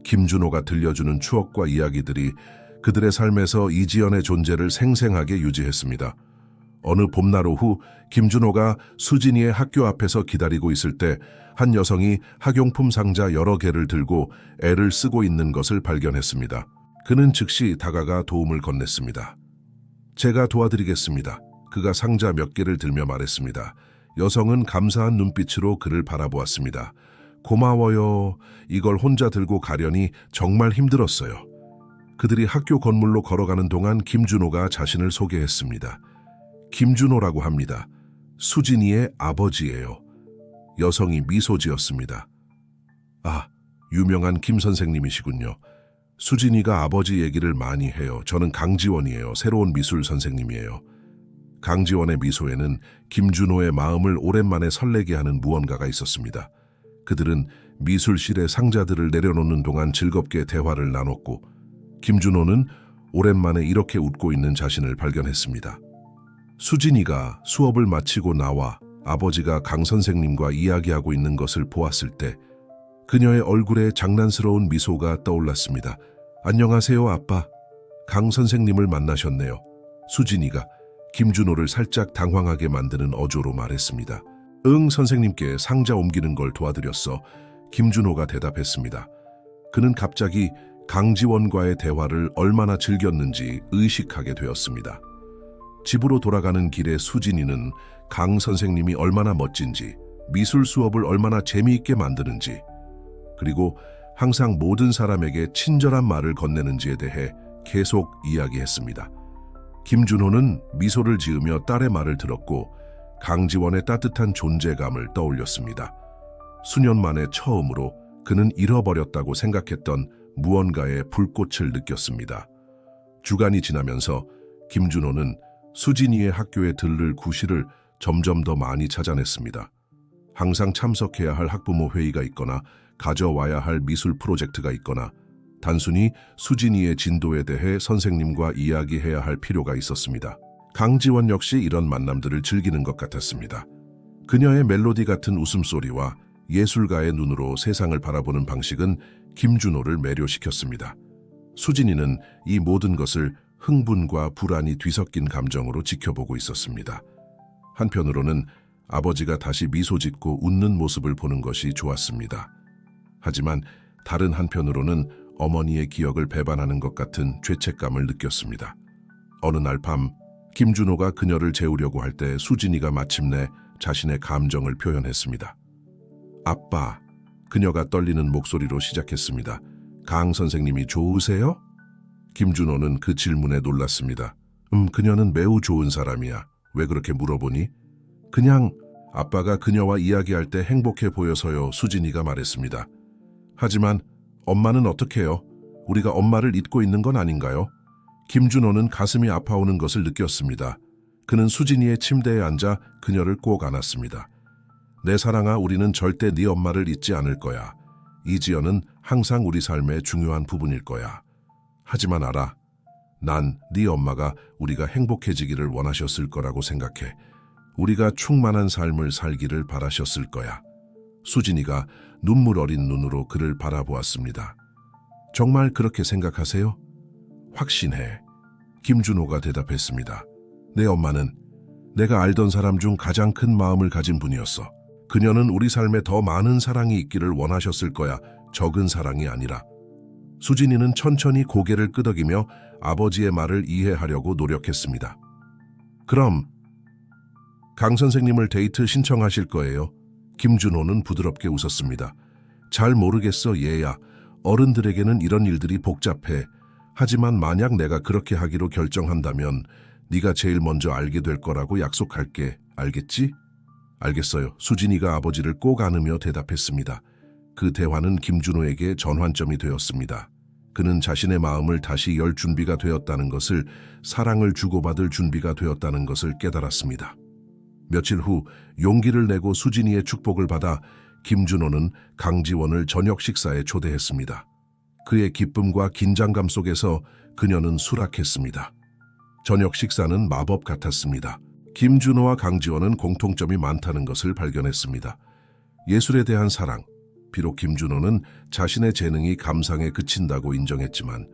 김준호가 들려주는 추억과 이야기들이 그들의 삶에서 이지연의 존재를 생생하게 유지했습니다. 어느 봄날 오후 김준호가 수진이의 학교 앞에서 기다리고 있을 때 한 여성이 학용품 상자 여러 개를 들고 애를 쓰고 있는 것을 발견했습니다. 그는 즉시 다가가 도움을 건넸습니다. 제가 도와드리겠습니다. 그가 상자 몇 개를 들며 말했습니다. 여성은 감사한 눈빛으로 그를 바라보았습니다. 고마워요. 이걸 혼자 들고 가려니 정말 힘들었어요. 그들이 학교 건물로 걸어가는 동안 김준호가 자신을 소개했습니다. 김준호라고 합니다. 수진이의 아버지예요. 여성이 미소 지었습니다. 아, 유명한 김 선생님이시군요. 수진이가 아버지 얘기를 많이 해요. 저는 강지원이에요. 새로운 미술 선생님이에요. 강지원의 미소에는 김준호의 마음을 오랜만에 설레게 하는 무언가가 있었습니다. 그들은 미술실의 상자들을 내려놓는 동안 즐겁게 대화를 나눴고 김준호는 오랜만에 이렇게 웃고 있는 자신을 발견했습니다. 수진이가 수업을 마치고 나와 아버지가 강 선생님과 이야기하고 있는 것을 보았을 때 그녀의 얼굴에 장난스러운 미소가 떠올랐습니다. 안녕하세요, 아빠. 강 선생님을 만나셨네요. 수진이가 김준호를 살짝 당황하게 만드는 어조로 말했습니다. 응, 선생님께 상자 옮기는 걸 도와드렸어. 김준호가 대답했습니다. 그는 갑자기 강지원과의 대화를 얼마나 즐겼는지 의식하게 되었습니다. 집으로 돌아가는 길에 수진이는 강 선생님이 얼마나 멋진지, 미술 수업을 얼마나 재미있게 만드는지, 그리고 항상 모든 사람에게 친절한 말을 건네는지에 대해 계속 이야기했습니다. 김준호는 미소를 지으며 딸의 말을 들었고 강지원의 따뜻한 존재감을 떠올렸습니다. 수년 만에 처음으로 그는 잃어버렸다고 생각했던 무언가의 불꽃을 느꼈습니다. 주간이 지나면서 김준호는 수진이의 학교에 들를 구실을 점점 더 많이 찾아냈습니다. 항상 참석해야 할 학부모 회의가 있거나 가져와야 할 미술 프로젝트가 있거나 단순히 수진이의 진도에 대해 선생님과 이야기해야 할 필요가 있었습니다. 강지원 역시 이런 만남들을 즐기는 것 같았습니다. 그녀의 멜로디 같은 웃음소리와 예술가의 눈으로 세상을 바라보는 방식은 김준호를 매료시켰습니다. 수진이는 이 모든 것을 흥분과 불안이 뒤섞인 감정으로 지켜보고 있었습니다. 한편으로는 아버지가 다시 미소 짓고 웃는 모습을 보는 것이 좋았습니다. 하지만 다른 한편으로는 어머니의 기억을 배반하는 것 같은 죄책감을 느꼈습니다. 어느 날 밤 김준호가 그녀를 재우려고 할 때 수진이가 마침내 자신의 감정을 표현했습니다. 아빠, 그녀가 떨리는 목소리로 시작했습니다. 강 선생님이 좋으세요? 김준호는 그 질문에 놀랐습니다. 그녀는 매우 좋은 사람이야. 왜 그렇게 물어보니? 그냥 아빠가 그녀와 이야기할 때 행복해 보여서요, 수진이가 말했습니다. 하지만 엄마는 어떡해요? 우리가 엄마를 잊고 있는 건 아닌가요? 김준호는 가슴이 아파오는 것을 느꼈습니다. 그는 수진이의 침대에 앉아 그녀를 꼭 안았습니다. 내 사랑아, 우리는 절대 네 엄마를 잊지 않을 거야. 이지연은 항상 우리 삶의 중요한 부분일 거야. 하지만 알아. 난 네 엄마가 우리가 행복해지기를 원하셨을 거라고 생각해. 우리가 충만한 삶을 살기를 바라셨을 거야. 수진이가 눈물 어린 눈으로 그를 바라보았습니다. 정말 그렇게 생각하세요? 확신해. 김준호가 대답했습니다. 내 엄마는 내가 알던 사람 중 가장 큰 마음을 가진 분이었어. 그녀는 우리 삶에 더 많은 사랑이 있기를 원하셨을 거야. 적은 사랑이 아니라. 수진이는 천천히 고개를 끄덕이며 아버지의 말을 이해하려고 노력했습니다. 그럼 강 선생님을 데이트 신청하실 거예요? 김준호는 부드럽게 웃었습니다. 잘 모르겠어, 얘야. 어른들에게는 이런 일들이 복잡해. 하지만 만약 내가 그렇게 하기로 결정한다면 네가 제일 먼저 알게 될 거라고 약속할게. 알겠지? 알겠어요. 수진이가 아버지를 꼭 안으며 대답했습니다. 그 대화는 김준호에게 전환점이 되었습니다. 그는 자신의 마음을 다시 열 준비가 되었다는 것을, 사랑을 주고받을 준비가 되었다는 것을 깨달았습니다. 며칠 후 용기를 내고 수진이의 축복을 받아 김준호는 강지원을 저녁 식사에 초대했습니다. 그의 기쁨과 긴장감 속에서 그녀는 수락했습니다. 저녁 식사는 마법 같았습니다. 김준호와 강지원은 공통점이 많다는 것을 발견했습니다. 예술에 대한 사랑. 비록 김준호는 자신의 재능이 감상에 그친다고 인정했지만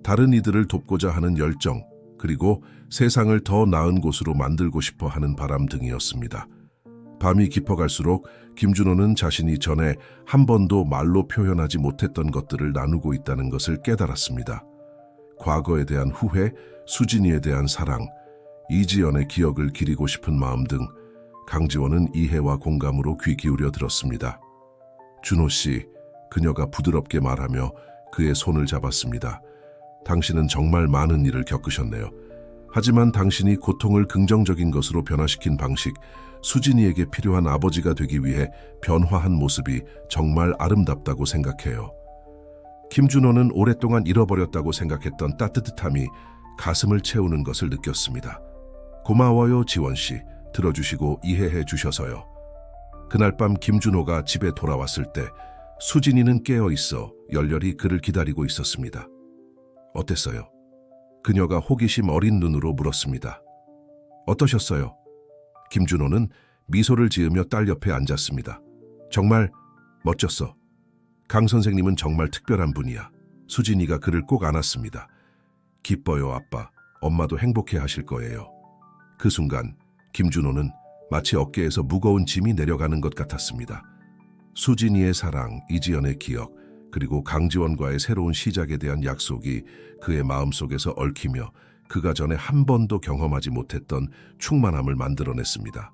다른 이들을 돕고자 하는 열정, 그리고 세상을 더 나은 곳으로 만들고 싶어 하는 바람 등이었습니다. 밤이 깊어갈수록 김준호는 자신이 전에 한 번도 말로 표현하지 못했던 것들을 나누고 있다는 것을 깨달았습니다. 과거에 대한 후회, 수진이에 대한 사랑, 이지연의 기억을 기리고 싶은 마음 등 강지원은 이해와 공감으로 귀 기울여 들었습니다. 준호 씨, 그녀가 부드럽게 말하며 그의 손을 잡았습니다. 당신은 정말 많은 일을 겪으셨네요. 하지만 당신이 고통을 긍정적인 것으로 변화시킨 방식, 수진이에게 필요한 아버지가 되기 위해 변화한 모습이 정말 아름답다고 생각해요. 김준호는 오랫동안 잃어버렸다고 생각했던 따뜻함이 가슴을 채우는 것을 느꼈습니다. 고마워요, 지원 씨. 들어주시고 이해해 주셔서요. 그날 밤 김준호가 집에 돌아왔을 때 수진이는 깨어 있어 열렬히 그를 기다리고 있었습니다. 어땠어요? 그녀가 호기심 어린 눈으로 물었습니다. 어떠셨어요? 김준호는 미소를 지으며 딸 옆에 앉았습니다. 정말 멋졌어. 강 선생님은 정말 특별한 분이야. 수진이가 그를 꼭 안았습니다. 기뻐요, 아빠. 엄마도 행복해 하실 거예요. 그 순간 김준호는 마치 어깨에서 무거운 짐이 내려가는 것 같았습니다. 수진이의 사랑, 이지연의 기억, 그리고 강지원과의 새로운 시작에 대한 약속이 그의 마음속에서 얽히며 그가 전에 한 번도 경험하지 못했던 충만함을 만들어냈습니다.